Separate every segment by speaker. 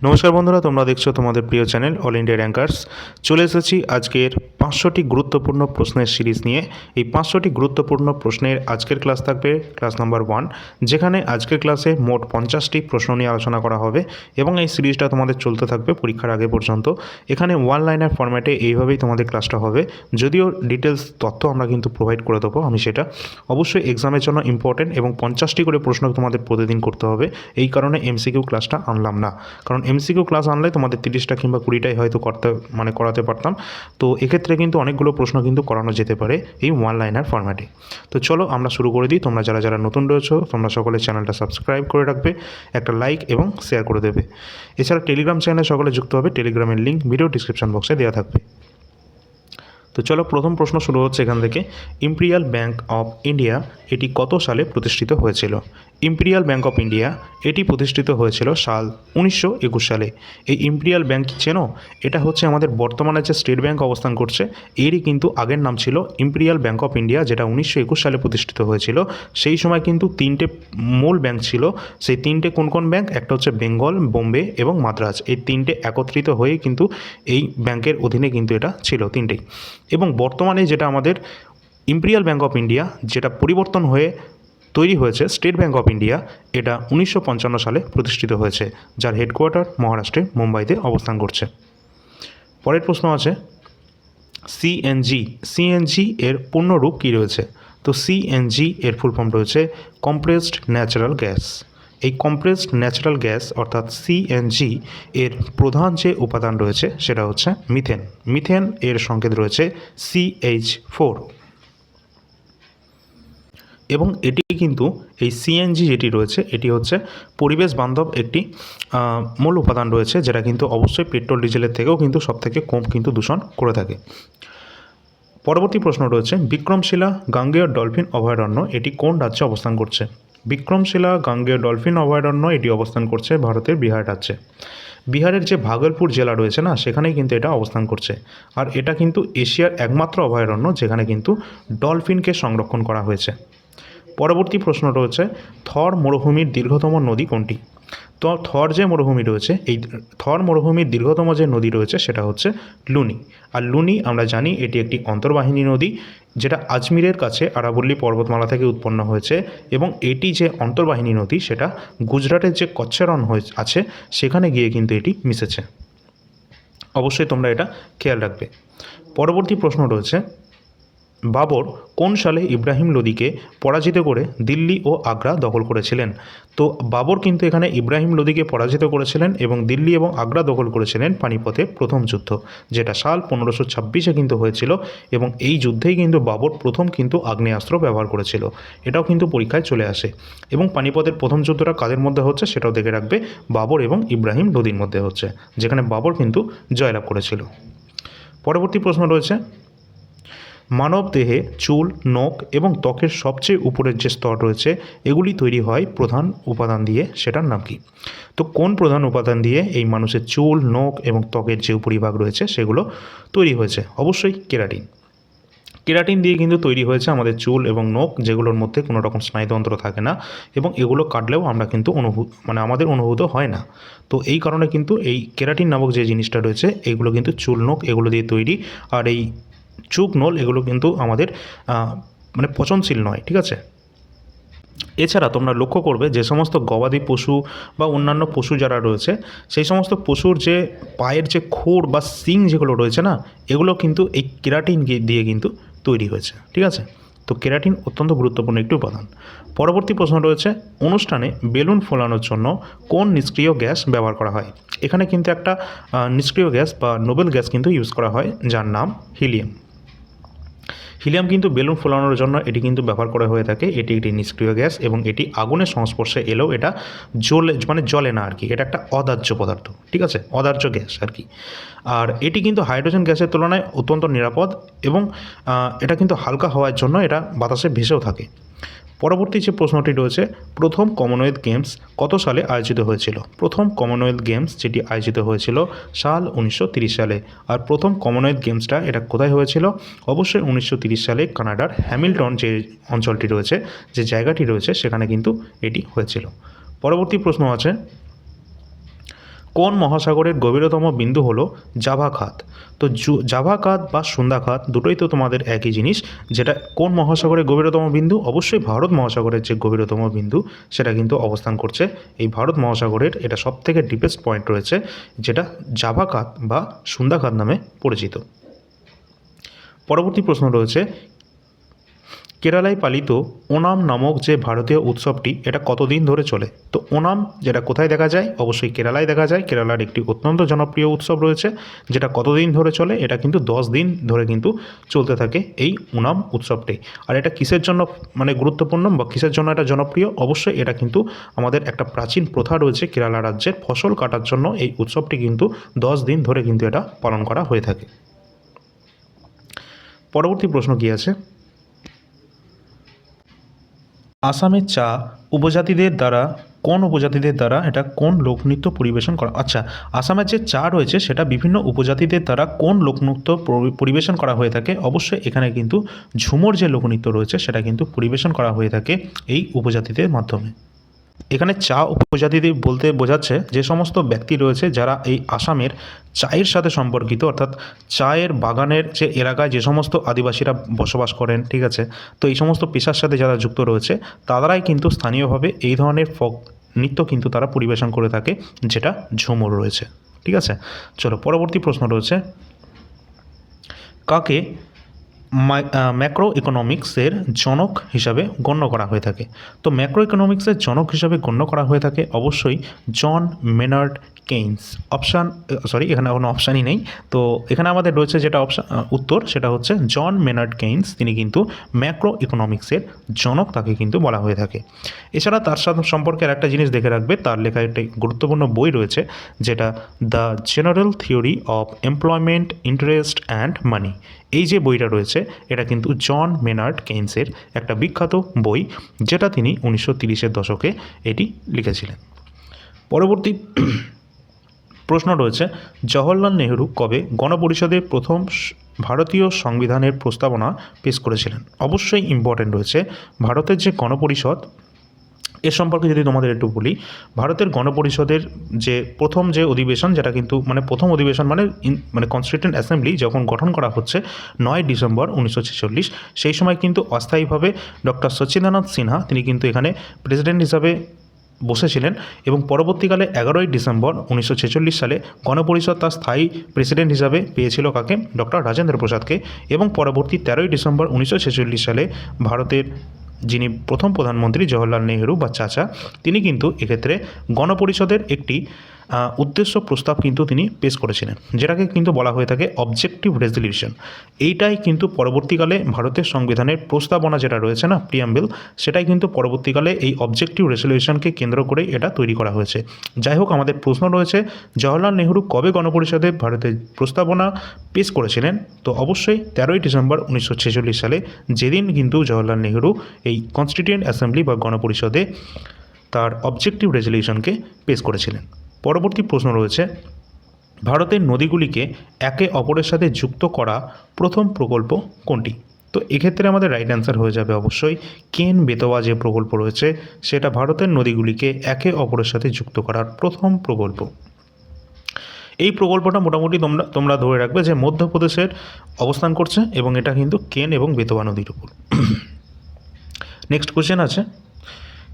Speaker 1: নমস্কার বন্ধুরা, তোমরা দেখছো তোমাদের প্রিয় চ্যানেল অল ইন্ডিয়া র্যাঙ্কার্স। চলে এসেছি আজকের 500টি গুরুত্বপূর্ণ প্রশ্নের সিরিজ নিয়ে। এই 500টি গুরুত্বপূর্ণ প্রশ্নের আজকের ক্লাস থাকবে ক্লাস নাম্বার 1, যেখানে আজকের ক্লাসে মোট 50টি প্রশ্ন নিয়ে আলোচনা করা হবে এবং এই সিরিজটা তোমাদের চলতে থাকবে পরীক্ষার আগে পর্যন্ত। এখানে ওয়ান লাইনার ফরম্যাটে এইভাবেই তোমাদের ক্লাসটা হবে, যদিও ডিটেলস তথ্য আমরা কিন্তু প্রোভাইড করে দেবো। আমি সেটা অবশ্যই এক্সামের জন্য ইম্পর্টেন্ট এবং 50টি করে প্রশ্ন তোমাদের প্রতিদিন করতে হবে। এই কারণে এমসিকিউ ক্লাসটা আনলাম না, কারণ এমসিকিউ ক্লাস আনলে তোমাদের 30টা কিংবা 20টাই হয়তো করাতে পারতাম। তো এক্ষেত্রে কিন্তু অনেকগুলো প্রশ্ন কিন্তু করানো যেতে পারে এই ওয়ান লাইনার ফরম্যাটে। তো চলো আমরা শুরু করে দিই। তোমরা যারা যারা নতুন রয়েছো তোমরা সকলে চ্যানেলটা সাবস্ক্রাইব করে রাখবে, একটা লাইক এবং শেয়ার করে দেবে। এছাড়া টেলিগ্রাম চ্যানেলে সকলে যুক্ত হবে, টেলিগ্রামের লিঙ্ক ভিডিও ডিসক্রিপশন বক্সে দেওয়া থাকবে। তো চলো, প্রথম প্রশ্ন শুরু হচ্ছে এখান থেকে। ইম্পেরিয়াল ব্যাঙ্ক অফ ইন্ডিয়া এটি কত সালে প্রতিষ্ঠিত হয়েছিল? ইম্পেরিয়াল ব্যাঙ্ক অফ ইন্ডিয়া এটি প্রতিষ্ঠিত হয়েছিল সাল 1921 সালে। এই ইম্পেরিয়াল ব্যাঙ্ক চেনো? এটা হচ্ছে আমাদের বর্তমানে যে স্টেট ব্যাঙ্ক অবস্থান করছে এরই কিন্তু আগের নাম ছিল ইম্পেরিয়াল ব্যাঙ্ক অফ ইন্ডিয়া, যেটা 1921 সালে প্রতিষ্ঠিত হয়েছিল। সেই সময় কিন্তু 3টে মূল ব্যাঙ্ক ছিল। সেই 3টে কোন কোন ব্যাঙ্ক? একটা হচ্ছে বেঙ্গল, বোম্বে এবং মাদ্রাজ। এই 3টে একত্রিত হয়ে কিন্তু এই ব্যাঙ্কের অধীনে কিন্তু এটা ছিল 3টেই। এবং বর্তমানে যেটা আমাদের ইম্পেরিয়াল ব্যাঙ্ক অফ ইন্ডিয়া, যেটা পরিবর্তন হয়ে তৈরি হয়েছে স্টেট ব্যাঙ্ক অফ ইন্ডিয়া, এটা 1955 সালে প্রতিষ্ঠিত হয়েছে, যার হেডকোয়ার্টার মহারাষ্ট্রে মুম্বাইতে অবস্থান করছে। পরের প্রশ্ন আছে সিএনজি। সিএনজি এর পূর্ণরূপ কী রয়েছে? তো সিএনজি এর ফুল ফর্ম রয়েছে কম্প্রেসড ন্যাচারাল গ্যাস। এই কম্প্রেসড ন্যাচারাল গ্যাস অর্থাৎ সিএনজি এর প্রধান যে উপাদান রয়েছে সেটা হচ্ছে মিথেন। মিথেন এর সংকেত রয়েছে CH4 এবং এটি কিন্তু এই সিএনজি যেটি রয়েছে এটি হচ্ছে পরিবেশ বান্ধব একটি মূল উপাদান রয়েছে, যেটা কিন্তু অবশ্যই পেট্রোল ডিজেলের থেকেও কিন্তু সবথেকে কম কিন্তু দূষণ করে থাকে। পরবর্তী প্রশ্ন রয়েছে বিক্রমশিলা গাঙ্গেয় ডলফিন অভয়ারণ্য এটি কোন রাজ্যে অবস্থান করছে? বিক্রমশিলা গাঙ্গেয় ডলফিন অভয়ারণ্য এটি অবস্থান করছে ভারতের বিহার রাজ্যে। বিহারের যে ভাগলপুর জেলা রয়েছে না, সেখানেই কিন্তু এটা অবস্থান করছে। আর এটা কিন্তু এশিয়ার একমাত্র অভয়ারণ্য যেখানে কিন্তু ডলফিনকে সংরক্ষণ করা হয়েছে। পরবর্তী প্রশ্ন রয়েছে থর মরুভূমির দীর্ঘতম নদী কোনটি? তো থর যে মরুভূমি রয়েছে, এই থর মরুভূমির দীর্ঘতম যে নদী রয়েছে সেটা হচ্ছে লুনি। আর লুনি আমরা জানি এটি একটি অন্তর্বাহিনী নদী, যেটা আজমিরের কাছে আরাবল্লী পর্বতমালা থেকে উৎপন্ন হয়েছে। এবং এটি যে অন্তর্বাহিনী নদী সেটা গুজরাটের যে কচ্ছ রণ আছে সেখানে গিয়ে কিন্তু এটি মিশেছে। অবশ্যই তোমরা এটা খেয়াল রাখবে। পরবর্তী প্রশ্ন রয়েছে বাবর কোন সালে ইব্রাহিম লোদিকে পরাজিত করে দিল্লি ও আগ্রা দখল করেছিলেন? তো বাবর কিন্তু এখানে ইব্রাহিম লোদিকে পরাজিত করেছিলেন এবং দিল্লি এবং আগ্রা দখল করেছিলেন পানিপথে প্রথম যুদ্ধ, যেটা সাল 1526-এ কিন্তু হয়েছিল। এবং এই যুদ্ধেই কিন্তু বাবর প্রথম কিন্তু আগ্নেয়াস্ত্র ব্যবহার করেছিল। এটাও কিন্তু পরীক্ষায় চলে আসে। এবং পানিপথের প্রথম যুদ্ধটা কাদের মধ্যে হচ্ছে সেটাও দেখে রাখবে, বাবর এবং ইব্রাহিম লোদির মধ্যে হচ্ছে, যেখানে বাবর কিন্তু জয়লাভ করেছিল। পরবর্তী প্রশ্ন রয়েছে মানব দেহে চুল, নখ এবং ত্বকের সবচেয়ে উপরের যে স্তর রয়েছে এগুলি তৈরি হয় প্রধান উপাদান দিয়ে, সেটার নাম কি? তো কোন প্রধান উপাদান দিয়ে এই মানুষের চুল, নখ এবং ত্বকের যে উপরিভাগ রয়েছে সেগুলো তৈরি হয়েছে? অবশ্যই কেরাটিন। কেরাটিন দিয়ে কিন্তু তৈরি হয়েছে আমাদের চুল এবং নখ, যেগুলোর মধ্যে কোনো রকম স্নায়ুতন্ত্র থাকে না এবং এগুলো কাটলেও আমরা কিন্তু আমাদের অনুভূত হয় না। তো এই কারণে কিন্তু এই কেরাটিন নামক যে জিনিসটা রয়েছে এগুলো কিন্তু চুল, নখ এগুলো দিয়ে তৈরি। আর এই চুক নল এগুলো কিন্তু আমাদের পচনশীল নয়, ঠিক আছে? এছাড়া তোমরা লক্ষ্য করবে যে সমস্ত গবাদি পশু বা অন্যান্য পশু যারা রয়েছে সেই সমস্ত পশুর যে পায়ের যে খুর বা শিং যেগুলো রয়েছে না, এগুলো কিন্তু এই কেরাটিন দিয়ে কিন্তু তৈরি হয়েছে, ঠিক আছে? তো কেরাটিন অত্যন্ত গুরুত্বপূর্ণ একটি উপাদান। পরবর্তী প্রশ্ন রয়েছে অনুষ্ঠানে বেলুন ফোলানোর জন্য কোন নিষ্ক্রিয় গ্যাস ব্যবহার করা হয়? এখানে কিন্তু একটা নিষ্ক্রিয় গ্যাস বা নোবেল গ্যাস কিন্তু ইউজ করা হয়, যার নাম হিলিয়াম। হিলিয়াম কিন্তু বেলুন ফোলানোর জন্য এটি কিন্তু ব্যবহার করা হয়ে থাকে। এটি একটি নিষ্ক্রিয় গ্যাস এবং এটি আগুনের সংস্পর্শে এলেও এটা জ্বলে না আর কি। এটা একটা অদাহ্য পদার্থ, ঠিক আছে? অদাহ্য গ্যাস আর কি। আর এটি কিন্তু হাইড্রোজেন গ্যাসের তুলনায় অত্যন্ত নিরাপদ এবং এটা কিন্তু হালকা হওয়ার জন্য এটা বাতাসে ভেসেও থাকে। পরবর্তী যে প্রশ্নটি রয়েছে প্রথম কমনওয়েলথ গেমস কত সালে আয়োজিত হয়েছিল? প্রথম কমনওয়েলথ গেমস যেটি আয়োজিত হয়েছিল সাল 1930 সালে। আর প্রথম কমনওয়েলথ গেমসটা এটা কোথায় হয়েছিল? অবশ্যই 1930 সালে কানাডার হ্যামিল্টন যে অঞ্চলটি রয়েছে, যে জায়গাটি রয়েছে সেখানে কিন্তু এটি হয়েছিল। পরবর্তী প্রশ্ন আছে কোন মহাসাগরের গভীরতম বিন্দু হলো জাভা খাত? তো জাভা খাত বা সুন্দা খাত দুটোই তো তোমাদের একই জিনিস। যেটা কোন মহাসাগরের গভীরতম বিন্দু? অবশ্যই ভারত মহাসাগরের যে গভীরতম বিন্দু সেটা কিন্তু অবস্থান করছে এই ভারত মহাসাগরের। এটা সবথেকে ডিপেস্ট পয়েন্ট রয়েছে, যেটা জাভা খাত বা সুন্দা খাত নামে পরিচিত। পরবর্তী প্রশ্ন রয়েছে, কেরালায় পালিত ওনাম নামক যে ভারতীয় উৎসবটি এটা কতদিন ধরে চলে? তো ওনাম যেটা কোথায় দেখা যায়? অবশ্যই কেরালায় দেখা যায়। কেরালার একটি অত্যন্ত জনপ্রিয় উৎসব রয়েছে, যেটা কতদিন ধরে চলে? এটা কিন্তু 10 দিন ধরে কিন্তু চলতে থাকে এই ওনাম উৎসবটি। আর এটা কিসের জন্য মানে গুরুত্বপূর্ণ বা কিসের জন্য এটা জনপ্রিয়? অবশ্যই এটা কিন্তু আমাদের একটা প্রাচীন প্রথা রয়েছে কেরালা রাজ্যের, ফসল কাটার জন্য এই উৎসবটি কিন্তু 10 দিন ধরে কিন্তু এটা পালন করা হয়ে থাকে। পরবর্তী প্রশ্ন কী আছে? আসামের চা উপজাতিদের দ্বারা এটা কোন লোকনৃত্য পরিবেশন করা? আচ্ছা, আসামের যে চা রয়েছে সেটা বিভিন্ন উপজাতিদের দ্বারা কোন লোকনৃত্য পরিবেশন করা হয়ে থাকে? অবশ্যই এখানে কিন্তু ঝুমুর যে লোকনৃত্য রয়েছে সেটা কিন্তু পরিবেশন করা হয়ে থাকে এই উপজাতিদের মাধ্যমে। এখানে চা উপজাতিদের বলতে বোঝাচ্ছে যে সমস্ত ব্যক্তি রয়েছে যারা এই আসামের চায়ের সাথে সম্পর্কিত, অর্থাৎ চায়ের বাগানের যে এলাকায় যে সমস্ত আদিবাসীরা বসবাস করেন, ঠিক আছে, তো এই সমস্ত পেশার সাথে যারা যুক্ত রয়েছে তারাই কিন্তু স্থানীয়ভাবে এই ধরনের ফোক নৃত্য কিন্তু তারা পরিবেশন করে থাকে, যেটা ঝুমুর রয়েছে। ঠিক আছে, চলো পরবর্তী প্রশ্ন রয়েছে, কাকে ম্যাক্রো ইকোনমিক্সের জনক হিসাবে গণ্য করা হয়ে থাকে? তো ম্যাক্রো ইকোনমিক্সের জনক হিসাবে গণ্য করা হয়ে থাকে অবশ্যই জন মেনার্ড কেইন্স। এখানে কোনো অপশানই নেই, তো এখানে আমাদের রয়েছে যেটা উত্তর সেটা হচ্ছে জন মেনার্ড কেইন্স। তিনি কিন্তু ম্যাক্রো ইকোনমিক্সের জনক তাকে কিন্তু বলা হয়ে থাকে। এছাড়া তার সাথে সম্পর্কে একটা জিনিস দেখে রাখবে, তার লেখা একটি গুরুত্বপূর্ণ বই রয়েছে যেটা the general theory of employment, interest and money. এই যে বইটা রয়েছে এটা কিন্তু জন মেনার্ড কেইন্সের একটা বিখ্যাত বই, যেটা তিনি 1930-এর দশকে এটি লিখেছিলেন। পরবর্তী প্রশ্ন রয়েছে, জওহরলাল নেহরু কবে গণপরিষদের প্রথম ভারতীয় সংবিধানের প্রস্তাবনা পেশ করেছিলেন? অবশ্যই ইম্পর্টেন্ট রয়েছে ভারতের যে গণপরিষদ, এর সম্পর্কে যদি তোমাদের একটু বলি, ভারতের গণপরিষদের যে প্রথম যে অধিবেশন, যেটা কিন্তু প্রথম অধিবেশন মানে কনস্টিটিউয়েন্ট অ্যাসেম্বলি যখন গঠন করা হচ্ছে 9 ডিসেম্বর 1946, সেই সময় কিন্তু অস্থায়ীভাবে ডক্টর সচিন্দ্রনাথ সিনহা তিনি কিন্তু এখানে প্রেসিডেন্ট হিসাবে বসেছিলেন, এবং পরবর্তীকালে 11ই ডিসেম্বর 1946 সালে গণপরিষদ তার স্থায়ী প্রেসিডেন্ট হিসাবে পেয়েছিল কাকে? ডক্টর রাজেন্দ্র প্রসাদকে। এবং পরবর্তী 13ই ডিসেম্বর 1946 সালে ভারতের যিনি প্রথম প্রধানমন্ত্রী জওহরলাল নেহরু বা চাচা, তিনি কিন্তু এক্ষেত্রে গণপরিষদের একটি উদ্দেশ্য প্রস্তাব কিন্তু তিনি পেশ করেছিলেন, যেটাকে কিন্তু বলা হয়ে থাকে অবজেক্টিভ রেজলিউশন। এইটাই কিন্তু পরবর্তীকালে ভারতের সংবিধানের প্রস্তাবনা যেটা রয়েছে না, প্রিয়াম্বল, সেটাই কিন্তু পরবর্তীকালে এই অবজেক্টিভ রেজলিউশনকে কেন্দ্র করে এটা তৈরি করা হয়েছে। যাই হোক, আমাদের প্রশ্ন রয়েছে জওহরলাল নেহরু কবে গণপরিষদে ভারতের প্রস্তাবনা পেশ করেছিলেন? তো অবশ্যই 13ই ডিসেম্বর 1946 সালে, যেদিন কিন্তু জওহরলাল নেহরু এই কনস্টিটিউয়েন্ট অ্যাসেম্বলি বা গণপরিষদে তার অবজেক্টিভ রেজলিউশনকে পেশ করেছিলেন। পরবর্তী প্রশ্ন রয়েছে, ভারতের নদীগুলিকে একে অপরের সাথে যুক্ত করা প্রথম প্রকল্প কোনটি? তো এক্ষেত্রে আমাদের রাইট অ্যান্সার হয়ে যাবে অবশ্যই কেন বেতওয়া যে প্রকল্প রয়েছে সেটা ভারতের নদীগুলিকে একে অপরের সাথে যুক্ত করার প্রথম প্রকল্প। এই প্রকল্পটা মোটামুটি তোমরা ধরে রাখবে যে মধ্যপ্রদেশের অবস্থান করছে, এবং এটা কিন্তু কেন এবং বেতওয়া নদীর উপর। নেক্সট কোশ্চেন আছে,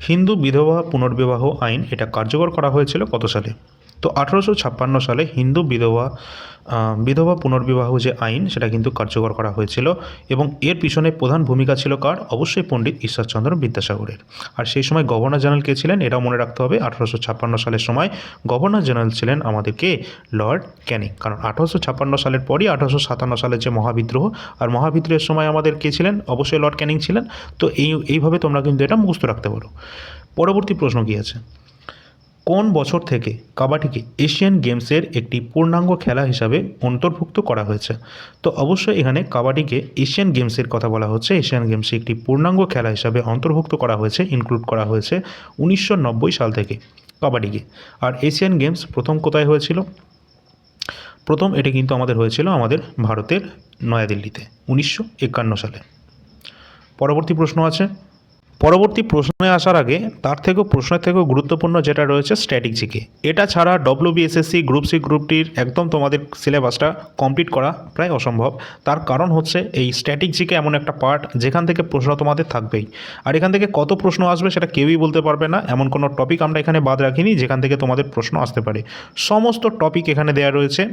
Speaker 1: হিন্দু বিধবা পুনর্বিবাহ আইন এটা কার্যকর করা হয়েছিল কত সালে? তো 1856 সালে হিন্দু বিধবা পুনর্বিবাহ যে আইন সেটা কিন্তু কার্যকর করা হয়েছিল, এবং এর পিছনে প্রধান ভূমিকা ছিল কার? অবশ্যই পণ্ডিত ঈশ্বরচন্দ্র বিদ্যাসাগরের। আর সেই সময় গভর্নর জেনারেল কে ছিলেন? এটাও মনে রাখতে হবে, 1856 সালের সময় গভর্নর জেনারেল ছিলেন আমাদেরকে লর্ড ক্যানিং। কারণ 1856 সালের পরই 1857 সালের যে মহাবিদ্রোহ, আর মহাবিদ্রোহের সময় আমাদের কে ছিলেন? অবশ্যই লর্ড ক্যানিং ছিলেন। তো এইভাবে তোমরা কিন্তু এটা মুখস্থ রাখতে পারো। পরবর্তী প্রশ্ন কী আছে, কোন বছর থেকে কাবাডিকে এশিয়ান গেমসের একটি পূর্ণাঙ্গ খেলা হিসাবে অন্তর্ভুক্ত করা হয়েছে? তো অবশ্যই এখানে কাবাডিকে এশিয়ান গেমসের কথা বলা হচ্ছে। এশিয়ান গেমসে একটি পূর্ণাঙ্গ খেলা হিসাবে অন্তর্ভুক্ত করা হয়েছে, ইনক্লুড করা হয়েছে 1990 সাল থেকে কাবাডিকে। আর এশিয়ান গেমস প্রথম কোথায় হয়েছিল? প্রথম এটি কিন্তু আমাদের হয়েছিল আমাদের ভারতের নয়াদিল্লিতে 1951 সালে। পরবর্তী প্রশ্ন আছে, পরবর্তী প্রশ্নে আসার আগে তার থেকেও প্রশ্নের থেকেও গুরুত্বপূর্ণ যেটা রয়েছে স্ট্যাটিক জিকে। এটা ছাড়া ডব্লিউবিএসএসসি গ্রুপ সি গ্রুপ ডির একদম তোমাদের সিলেবাসটা কমপ্লিট করা প্রায় অসম্ভব। তার কারণ হচ্ছে এই স্ট্যাটিক জিকে এমন একটা পার্ট যেখান থেকে প্রশ্ন তোমাদের থাকবেই, আর এখান থেকে কত প্রশ্ন আসবে সেটা কেউই বলতে পারবে না। এমন কোনো টপিক আমরা এখানে বাদ রাখিনি যেখান থেকে তোমাদের প্রশ্ন আসতে পারে। সমস্ত টপিক এখানে দেওয়া রয়েছে,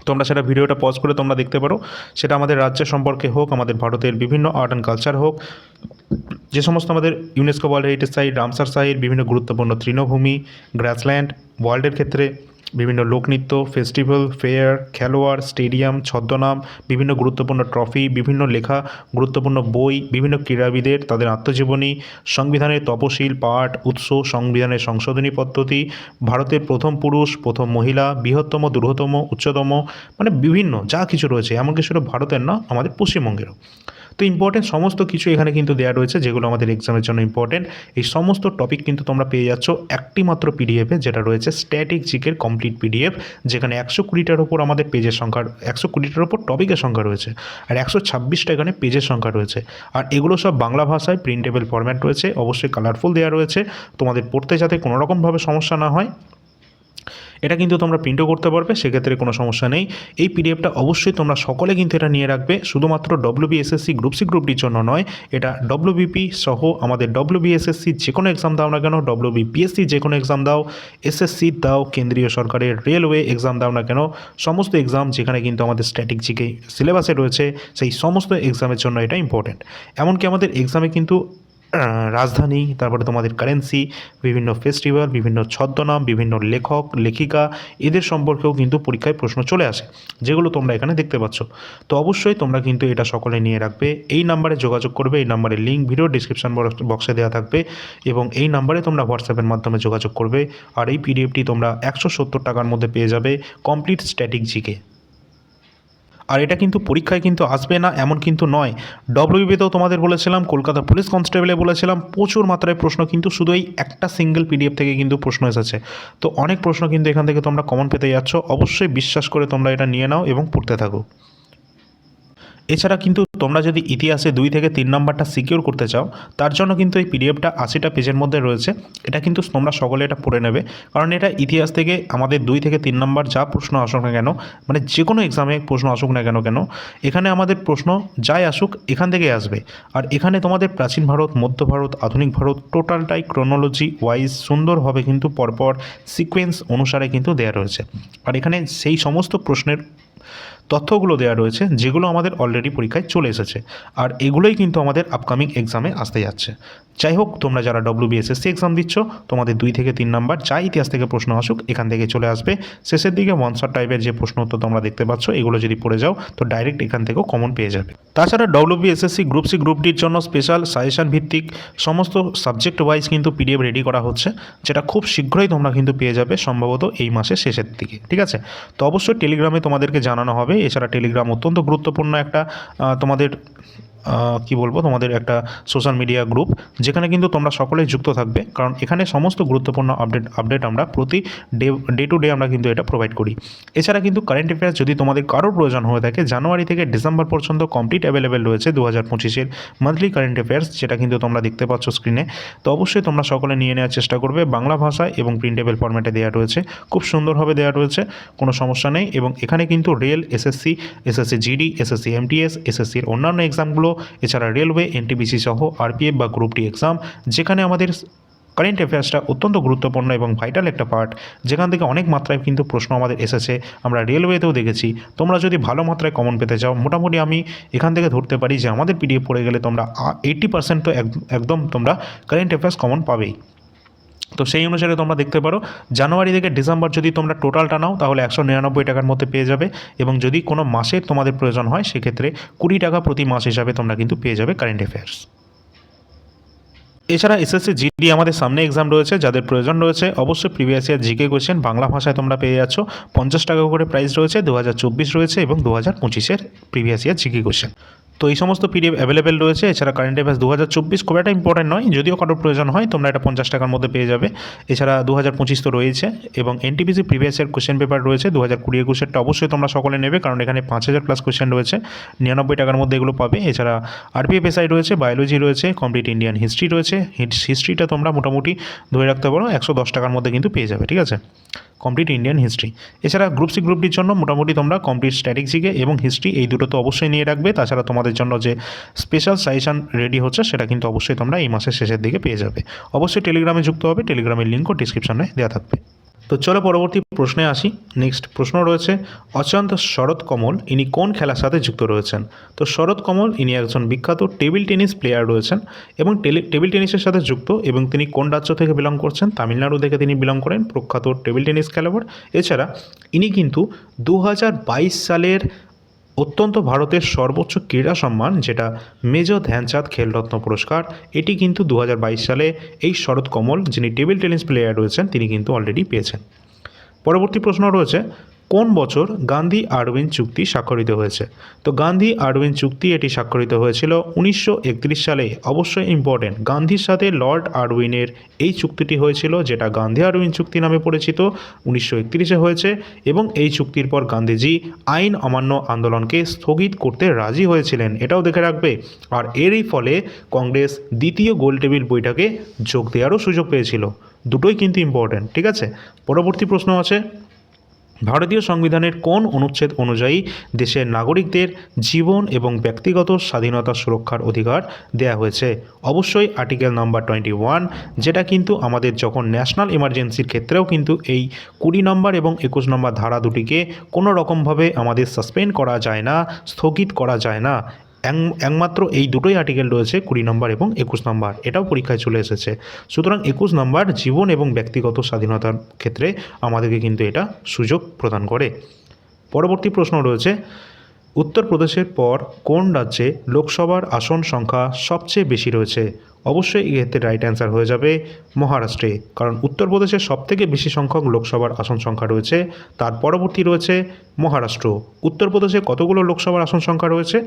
Speaker 1: তোমরা সেটা ভিডিওটা পজ করে তোমরা দেখতে পারো। সেটা আমাদের রাজ্যের সম্পর্কে হোক, আমাদের ভারতের বিভিন্ন আর্ট অ্যান্ড কালচার হোক, যে সমস্ত আমাদের UNESCO world heritage site, Ramsar site, বিভিন্ন গুরুত্বপূর্ণ তৃণভূমি, গ্রাসল্যান্ড, ওয়ার্ল্ডের ক্ষেত্রে বিভিন্ন লোকনৃত্য, ফেস্টিভ্যাল, ফেয়ার, খেলোয়াড়, স্টেডিয়াম, ছদ্মনাম, বিভিন্ন গুরুত্বপূর্ণ ট্রফি, বিভিন্ন লেখা গুরুত্বপূর্ণ বই, বিভিন্ন ক্রীড়াবিদের তাদের আত্মজীবনী, সংবিধানের তপশিল পাঠ, উৎস, সংবিধানের সংশোধনী পদ্ধতি, ভারতের প্রথম পুরুষ, প্রথম মহিলা, বৃহত্তম, দুর্গতম, উচ্চতম, মানে বিভিন্ন যা কিছু রয়েছে, এমনকি শুধু ভারতের না, আমাদের পশ্চিমবঙ্গেরও। তো ইম্পর্টেন্ট সমস্ত কিছু এখানে কিন্তু দেওয়া রয়েছে যেগুলো আমাদের এক্সামের জন্য ইম্পর্টেন্ট। এই সমস্ত টপিক কিন্তু তোমরা পেয়ে যাচ্ছ একটি মাত্র পিডিএফে, যেটা রয়েছে স্ট্যাটিক জিকের কমপ্লিট পিডিএফ, যেখানে 120টার ওপর আমাদের পেজের সংখ্যা, 120টার ওপর টপিকের সংখ্যা রয়েছে, আর 126টা এখানে পেজের সংখ্যা রয়েছে। আর এগুলো সব বাংলা ভাষায় প্রিন্টেবল ফরম্যাট রয়েছে, অবশ্যই কালারফুল দেওয়া রয়েছে, তোমাদের পড়তে যাতে কোনো রকমভাবে সমস্যা না হয়। এটা কিন্তু তোমরা প্রিন্টও করতে পারবে, সেক্ষেত্রে কোনো সমস্যা নেই। এই পিডিএফটা অবশ্যই তোমরা সকলে কিন্তু এটা নিয়ে রাখবে, শুধুমাত্র ডব্লিউবিএসএসসি গ্রুপ সি গ্রুপ ডির জন্য নয়, এটা ডব্লিউবিপি সহ আমাদের ডব্লিউবিএসএসসি যে কোনো এক্সাম দাও না কেন, ডব্লিউবিপিএসসি যে কোনো এক্সাম দাও, এসএসসি দাও, কেন্দ্রীয় সরকারের রেলওয়ে এক্সাম দাও না কেন, সমস্ত এক্সাম যেখানে কিন্তু আমাদের স্ট্যাটিক জিকে সিলেবাসে রয়েছে, সেই সমস্ত এক্সামের জন্য এটা ইম্পর্টেন্ট। এমনকি আমাদের এক্সামে কিন্তু রাজধানী, তারপরে তোমাদের কারেন্সি, বিভিন্ন ফেস্টিভ্যাল, বিভিন্ন ছদ্মনাম, বিভিন্ন লেখক লেখিকা, এদের সম্পর্কেও কিন্তু পরীক্ষায় প্রশ্ন চলে আসে, যেগুলো তোমরা এখানে দেখতে পাচ্ছ। তো অবশ্যই তোমরা কিন্তু এটা সকলে নিয়ে রাখবে। এই নাম্বারে যোগাযোগ করবে, এই নাম্বারের লিঙ্ক ভিডিও ডিসক্রিপশন বক্সে দেওয়া থাকবে, এবং এই নাম্বারে তোমরা হোয়াটসঅ্যাপের মাধ্যমে যোগাযোগ করবে। আর এই পিডিএফটি তোমরা 170 টাকার মধ্যে পেয়ে যাবে, কমপ্লিট স্ট্যাটিক জিকে। আর এটা কিন্তু পরীক্ষায় কিন্তু আসবে না এমন কিন্তু নয়। ডব্লিউবিতেও তোমাদের বলেছিলাম, কলকাতা পুলিশ কনস্টেবলে বলেছিলাম, প্রচুর মাত্রায় প্রশ্ন কিন্তু শুধু এই একটা সিঙ্গেল পিডিএফ থেকে কিন্তু প্রশ্ন এসেছে। তো অনেক প্রশ্ন কিন্তু এখান থেকে তোমরা কমন পেতে যাচ্ছ। অবশ্যই বিশ্বাস করে তোমরা এটা নিয়ে নাও এবং পড়তে থাকো। এছাড়া কিন্তু তোমরা যদি ইতিহাসে 2 থেকে 3 নাম্বারটা সিকিউর করতে চাও, তার জন্য কিন্তু এই পিডিএফটা 80টা পেজের মধ্যে রয়েছে। এটা কিন্তু তোমরা সকলে এটা পড়ে নেবে, কারণ এটা ইতিহাস থেকে আমাদের 2 থেকে 3 নাম্বার যা প্রশ্ন আসুক না কেন, মানে যে কোনো এক্সামে প্রশ্ন আসুক না কেন এখানে আমাদের প্রশ্ন যাই আসুক এখান থেকেই আসবে। আর এখানে তোমাদের প্রাচীন ভারত, মধ্য ভারত, আধুনিক ভারত টোটালটাই ক্রোনোলজি ওয়াইজ সুন্দরভাবে কিন্তু পরপর সিকোয়েন্স অনুসারে কিন্তু দেওয়া রয়েছে। আর এখানে সেই সমস্ত প্রশ্নের তথ্যগুলো দেওয়া রয়েছে যেগুলো আমাদের অলরেডি পরীক্ষায় চলে এসেছে, আর এগুলোই কিন্তু আমাদের আপকামিং এক্সামে আসতে যাচ্ছে। যাই হোক, তোমরা যারা ডব্লিউবিএসএসসি এক্সাম দিচ্ছ, তোমাদের 2 থেকে 3 নাম্বার যা ইতিহাস থেকে প্রশ্ন আসুক এখান থেকে চলে আসবে। শেষের দিকে ওয়ান শট টাইপের যে প্রশ্ন উত্তর তোমরা দেখতে পাচ্ছ, এগুলো যদি পড়ে যাও তো ডাইরেক্ট এখান থেকেও কমন পেয়ে যাবে। তাছাড়া ডব্লিউবিএসএসসি গ্রুপ সি গ্রুপ ডির জন্য স্পেশাল সাজেশন ভিত্তিক সমস্ত সাবজেক্ট ওয়াইজ কিন্তু পিডিএফ রেডি করা হচ্ছে, যেটা খুব শীঘ্রই তোমরা কিন্তু পেয়ে যাবে, সম্ভবত এই মাসের শেষের দিকে। ঠিক আছে, তো অবশ্যই টেলিগ্রামে তোমাদেরকে জানানো হবে। এছাড়া টেলিগ্রাম অত্যন্ত গুরুত্বপূর্ণ একটা তোমাদের কি বলবো, তোমাদের একটা সোশ্যাল মিডিয়া গ্রুপ, যেখানে কিন্তু তোমরা সকলেই যুক্ত থাকবে, কারণ এখানে সমস্ত গুরুত্বপূর্ণ আপডেট আমরা প্রতি ডে টু ডে আমরা কিন্তু এটা প্রোভাইড করি। এছাড়া কিন্তু কারেন্ট অ্যাফেয়ার্স যদি তোমাদের কারোর প্রয়োজন হয়ে থাকে, জানুয়ারি থেকে ডিসেম্বর পর্যন্ত কমপ্লিট অ্যাভেলেবেল রয়েছে 2025-এর মান্থলি কারেন্ট অ্যাফেয়ার্স, যেটা কিন্তু তোমরা দেখতে পাচ্ছ স্ক্রিনে। তো অবশ্যই তোমরা সকলে নিয়ে নেওয়ার চেষ্টা করবে, বাংলা ভাষায় এবং প্রিন্টেবল ফরম্যাটে দেওয়া রয়েছে, খুব সুন্দরভাবে দেওয়া রয়েছে, কোনো সমস্যা নেই। এবং এখানে কিন্তু rail, SSC GD, SSC MTS, এসএসসির অন্যান্য এক্সামগুলো, এছাড়া রেলওয়ে, এনটিপিসি সহ আরপিএফ বা গ্রুপ ডি এক্সাম, যেখানে আমাদের কারেন্ট অ্যাফেয়ার্সটা অত্যন্ত গুরুত্বপূর্ণ এবং ভাইটাল একটা পার্ট, যেখান থেকে অনেক মাত্রায় কিন্তু প্রশ্ন আমাদের এসেছে, আমরা রেলওয়েতেও দেখেছি। তোমরা যদি ভালো মাত্রায় কমন পেতে চাও, মোটামুটি আমি এখান থেকে ধরতে পারি যে আমাদের পিডিএফ পড়ে গেলে তোমরা 80% তো একদম তোমরা কারেন্ট অ্যাফেয়ার্স কমন পাবেই। তো সেই অনুসারে তোমরা দেখতে পারো, জানুয়ারি থেকে ডিসেম্বর যদি তোমরা টোটালটা নাও তাহলে 199 টাকার মধ্যে পেয়ে যাবে, এবং যদি কোনো মাসের তোমাদের প্রয়োজন হয় সেক্ষেত্রে 20 টাকা প্রতি মাস হিসাবে তোমরা কিন্তু পেয়ে যাবে কারেন্ট অ্যাফেয়ার্স। এছাড়া এসএসসি জিডি আমাদের সামনে এক্সাম রয়েছে, যাদের প্রয়োজন রয়েছে অবশ্যই previous year GK question Bangla ভাষায় তোমরা পেয়ে যাচ্ছ। 50 টাকা করে প্রাইস রয়েছে, 2024 রয়েছে এবং 2025-এর প্রিভিয়াস ইয়ার জিকে কোয়েশ্চেন। তো এই সমস্ত পিডিএফ অ্যাভেলেবেল রয়েছে। এছাড়া কারেন্ট অ্যাফেয়ার্স 2024 খুব একটা ইম্পর্টেন্ট নয়, যদিও কারোর প্রয়োজন হয় তোমরা এটা 50 টাকার মধ্যে পেয়ে যাবে। এছাড়া 2025 তো রয়েছে, এবং NTPC previous year question paper রয়েছে 2020-21 অবশ্যই তোমরা সকলে নেবে, কারণ এখানে 5000 প্লাস কোশ্চেন রয়েছে, 99 টাকার মধ্যে এগুলো পাবে। এছাড়া আরপিএফএসআই রয়েছে, বায়োলজি রয়েছে, কমপ্লিট ইন্ডিয়ান হিস্ট্রি রয়েছে। হিস্ট্রিটা তোমরা মোটামুটি ধরে রাখতে পারো 110 টাকার মধ্যে কিন্তু পেয়ে যাবে, ঠিক আছে, কমপ্লিট ইন্ডিয়ান হিস্ট্রি। এছাড়া গ্রুপ সি গ্রুপ ডির জন্য মোটামুটি তোমরা কমপ্লিট স্ট্যাটিক জিকে এবং হিস্ট্রি এই দুটো তো অবশ্যই নিয়ে রাখবে। তাছাড়া তোমাদের জন্য যে স্পেশাল সাজেশন রেডি হচ্ছে সেটা কিন্তু অবশ্যই তোমরা এই মাসের শেষের দিকে পেয়ে যাবে। অবশ্যই টেলিগ্রামে যুক্ত হবে, টেলিগ্রামের লিঙ্কও ডিসক্রিপশনে দেওয়া থাকবে। তো চলো পরবর্তী প্রশ্নে আসি। নেক্সট প্রশ্ন রয়েছে অচন্ত শরৎ কমল ইনি কোন খেলার সাথে যুক্ত রয়েছেন? তো শরৎ কমল ইনি একজন বিখ্যাত টেবিল টেনিস প্লেয়ার রয়েছেন এবং টেবিল টেনিসের সাথে যুক্ত, এবং তিনি কোন রাজ্য থেকে বিলং করছেন? তামিলনাড়ু থেকে তিনি বিলং করেন, প্রখ্যাত টেবিল টেনিস খেলোয়াড়। এছাড়া ইনি কিন্তু 2022 সালের অত্যন্ত ভারতের সর্বোচ্চ ক্রীড়া সম্মান, যেটা মেজর ধ্যানচাঁদ খেলরত্ন পুরস্কার, এটি কিন্তু 2022 সালে এই শরৎ কমল, যিনি টেবিল টেনিস প্লেয়ার রয়েছেন, তিনি কিন্তু অলরেডি পেয়েছেন। পরবর্তী প্রশ্ন রয়েছে কোন বছর গান্ধী আরউইন চুক্তি স্বাক্ষরিত হয়েছে? তো গান্ধী আরউইন চুক্তি এটি স্বাক্ষরিত হয়েছিল 1931 সালে। অবশ্যই ইম্পর্টেন্ট, গান্ধীর সাথে লর্ড আরউইনের এই চুক্তিটি হয়েছিল, যেটা গান্ধী আরউইন চুক্তি নামে পরিচিত, 1931-এ হয়েছে। এবং এই চুক্তির পর গান্ধীজি আইন অমান্য আন্দোলনকে স্থগিত করতে রাজি হয়েছিলেন, এটাও দেখে রাখবে। আর এরই ফলে কংগ্রেস দ্বিতীয় গোলটেবিল বৈঠকে যোগ দেওয়ারও সুযোগ পেয়েছিল। দুটোই কিন্তু ইম্পর্টেন্ট, ঠিক আছে। পরবর্তী প্রশ্ন আছে ভারতীয় সংবিধানের কোন অনুচ্ছেদ অনুযায়ী দেশের নাগরিকদের জীবন এবং ব্যক্তিগত স্বাধীনতা সুরক্ষার অধিকার দেয়া হয়েছে? অবশ্যই আর্টিকেল নাম্বার 21, যেটা কিন্তু আমাদের যখন ন্যাশনাল ইমার্জেন্সির ক্ষেত্রেও কিন্তু এই 20 নম্বর এবং 21 নম্বর ধারা দুটিকে কোনো রকমভাবে আমাদের সাসপেন্ড করা যায় না, স্থগিত করা যায় না। একমাত্র এই দুটোই আর্টিকেল রয়েছে, 20 নম্বর এবং 21 নম্বর, এটাও পরীক্ষায় চলে এসেছে। সুতরাং 21 নম্বর জীবন এবং ব্যক্তিগত স্বাধীনতার ক্ষেত্রে আমাদেরকে কিন্তু এটা সুযোগ প্রদান করে। পরবর্তী প্রশ্ন রয়েছে উত্তরপ্রদেশের পর কোন রাজ্যে লোকসভার আসন সংখ্যা সবচেয়ে বেশি রয়েছে? অবশ্যই এই ক্ষেত্রে রাইট অ্যান্সার হয়ে যাবে মহারাষ্ট্রে, কারণ উত্তরপ্রদেশের সবথেকে বেশি সংখ্যক লোকসভার আসন সংখ্যা রয়েছে। তার পরবর্তী রয়েছে মহারাষ্ট্র। উত্তরপ্রদেশে কতগুলো লোকসভার আসন সংখ্যা রয়েছে?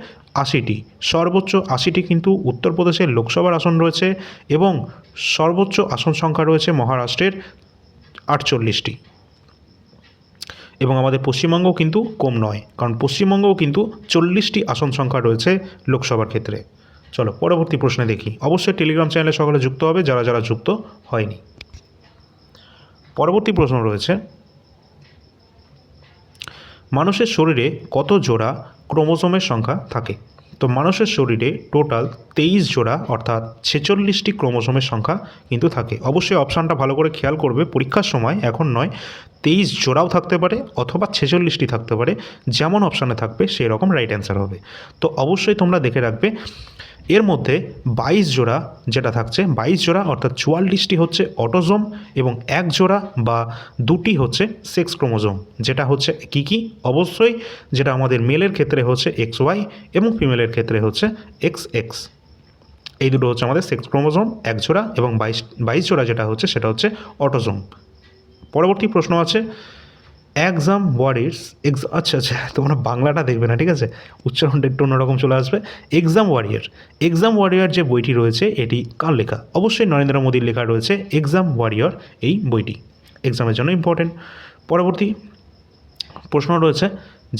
Speaker 1: 80টি, সর্বোচ্চ 80টি কিন্তু উত্তরপ্রদেশের লোকসভার আসন রয়েছে, এবং সর্বোচ্চ আসন সংখ্যা রয়েছে মহারাষ্ট্রের 48টি। এবং আমাদের পশ্চিমবঙ্গও কিন্তু কম নয়, কারণ পশ্চিমবঙ্গও কিন্তু 40টি আসন সংখ্যা রয়েছে লোকসভার ক্ষেত্রে। চলো পরবর্তী প্রশ্নে দেখি। অবশ্যই টেলিগ্রাম চ্যানেলে সকলে যুক্ত হবে যারা যারা যুক্ত হয়নি। পরবর্তী প্রশ্ন রয়েছে মানুষের শরীরে কত জোড়া ক্রোমোজোমের সংখ্যা থাকে? তো মানুষের শরীরে টোটাল 23 জোড়া অর্থাৎ 46টি ক্রোমোজোমের সংখ্যা কিন্তু থাকে। অবশ্যই অপশানটা ভালো করে খেয়াল করবে, পরীক্ষার সময় এখন নয়, 23 জোড়াও থাকতে পারে অথবা 46টি থাকতে পারে, যেমন অপশানে থাকবে সেই রকম রাইট অ্যান্সার হবে। তো অবশ্যই তোমরা দেখে রাখবে এর মধ্যে 22 জোড়া যেটা থাকছে, 22 জোড়া অর্থাৎ 44টি হচ্ছে অটোজোম, এবং 1 জোড়া বা 2টি হচ্ছে সেক্স ক্রোমোজোম, যেটা হচ্ছে কি কি? অবশ্যই যেটা আমাদের মেলের ক্ষেত্রে হচ্ছে XY এবং ফিমেলের ক্ষেত্রে হচ্ছে XX। এই দুটো হচ্ছে আমাদের সেক্স ক্রোমোজোম 1 জোড়া, এবং 22 জোড়া যেটা হচ্ছে সেটা হচ্ছে অটোজোম। পরবর্তী প্রশ্ন আছে এক্সাম ওয়ারিয়ার্স, আচ্ছা তোমরা বাংলাটা দেখবে না, ঠিক আছে, উচ্চারণটা একটু অন্যরকম চলে আসবে। এক্সাম ওয়ারিয়ার যে বইটি রয়েছে এটি কার লেখা? অবশ্যই নরেন্দ্র মোদীর লেখা রয়েছে এক্সাম ওয়ারিয়র এই বইটি, এক্সামের জন্য ইম্পর্টেন্ট। পরবর্তী প্রশ্ন রয়েছে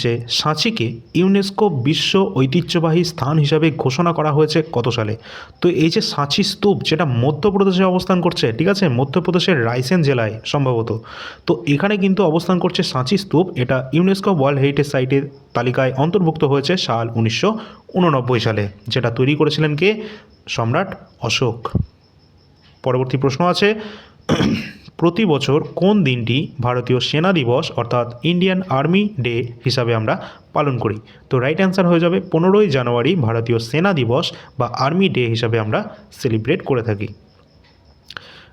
Speaker 1: যে সাঁচিকে ইউনেস্কো বিশ্ব ঐতিহ্যবাহী স্থান হিসাবে ঘোষণা করা হয়েছে কত সালে? তো এই যে সাঁচি স্তূপ, যেটা মধ্যপ্রদেশে অবস্থান করছে, ঠিক আছে, মধ্যপ্রদেশের রায়সেন জেলায় সম্ভবত, তো এখানে কিন্তু অবস্থান করছে সাঁচি স্তূপ। এটা ইউনেস্কো ওয়ার্ল্ড হেরিটেজ সাইটের তালিকায় অন্তর্ভুক্ত হয়েছে সাল 1989 সালে, যেটা তৈরি করেছিলেন কে? সম্রাট অশোক। পরবর্তী প্রশ্ন আছে প্রতি বছর কোন দিনটি ভারতীয় সেনা দিবস অর্থাৎ ইন্ডিয়ান আর্মি ডে হিসাবে আমরা পালন করি? তো রাইট অ্যান্সার হয়ে যাবে 15ই জানুয়ারি ভারতীয় সেনা দিবস বা আর্মি ডে হিসাবে আমরা সেলিব্রেট করে থাকি।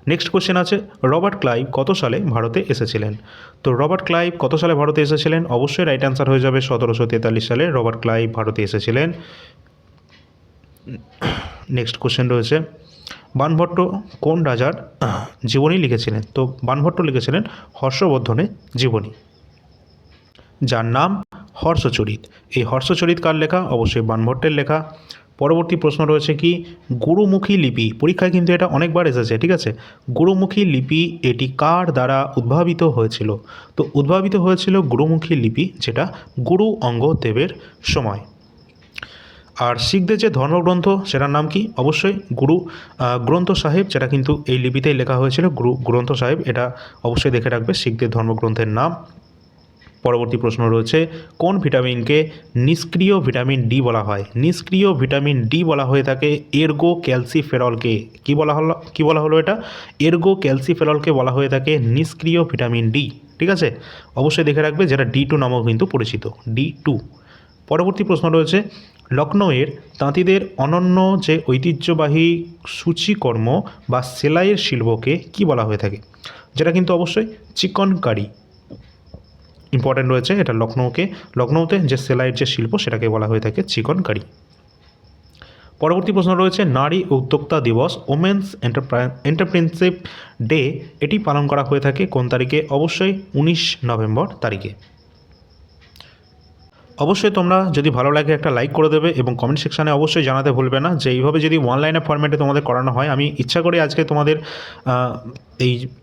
Speaker 1: নেক্সট কোশ্চেন আছে রবার্ট ক্লাইভ কত সালে ভারতে এসেছিলেন? তো রবার্ট ক্লাইভ কত সালে ভারতে এসেছিলেন? অবশ্যই রাইট অ্যান্সার হয়ে যাবে 1743 সালে রবার্ট ক্লাইভ ভারতে এসেছিলেন। নেক্সট কোশ্চেন রয়েছে বাণভট্ট কোন রাজার জীবনী লিখেছিলেন? তো বাণভট্ট লিখেছিলেন হর্ষবর্ধনের জীবনী, যার নাম হর্ষচরিত। এই হর্ষচরিত কার লেখা? অবশ্যই বাণভট্টের লেখা। পরবর্তী প্রশ্ন রয়েছে কি, গুরুমুখী লিপি। পরীক্ষায় কিন্তু এটা অনেকবার এসেছে, ঠিক আছে। গুরুমুখী লিপি এটি কার দ্বারা উদ্ভাবিত হয়েছিল? তো উদ্ভাবিত হয়েছিল গুরুমুখী লিপি, যেটা গুরু অঙ্গদেবের সময়। আর শিখদের যে ধর্মগ্রন্থ সেটার নাম কি? অবশ্যই গুরু গ্রন্থ সাহেব, যেটা কিন্তু এই লিপিতেই লেখা হয়েছিল, গুরু গ্রন্থ সাহেব। এটা অবশ্যই দেখে রাখবে শিখদের ধর্মগ্রন্থের নাম। পরবর্তী প্রশ্ন রয়েছে, কোন ভিটামিনকে নিষ্ক্রিয় ভিটামিন ডি বলা হয়? নিষ্ক্রিয় ভিটামিন ডি বলা হয়ে থাকে এর্গো ক্যালসিফেরলকে। কি বলা হলো এটা? এর্গো ক্যালসিফেরলকে বলা হয়ে থাকে নিষ্ক্রিয় ভিটামিন ডি, ঠিক আছে। অবশ্যই দেখে রাখবে, যেটা D2 নামক কিন্তু পরিচিত, D2। পরবর্তী প্রশ্ন রয়েছে, লখনৌয়ের তাঁতিদের অনন্য যে ঐতিহ্যবাহী সূচিকর্ম বা সেলাইয়ের শিল্পকে কি বলা হয়ে থাকে? যেটা কিন্তু অবশ্যই চিকনকারি। ইম্পর্ট্যান্ট রয়েছে এটা। লখনৌতে যে সেলাইয়ের যে শিল্প সেটাকে বলা হয়ে থাকে চিকনকারি। পরবর্তী প্রশ্ন রয়েছে, নারী উদ্যোক্তা দিবস, ওমেন্স এন্টারপ্রেনশিপ ডে, এটি পালন করা হয়ে থাকে কোন তারিখে? অবশ্যই 19 নভেম্বর তারিখে। অবশ্যই তোমরা যদি ভালো লাগে একটা লাইক করে দেবে এবং কমেন্ট সেকশানে অবশ্যই জানাতে ভুলবে না যে এইভাবে যদি ওয়ান লাইনের ফরম্যাটে তোমাদের করানো হয়। আমি ইচ্ছা করে আজকে তোমাদের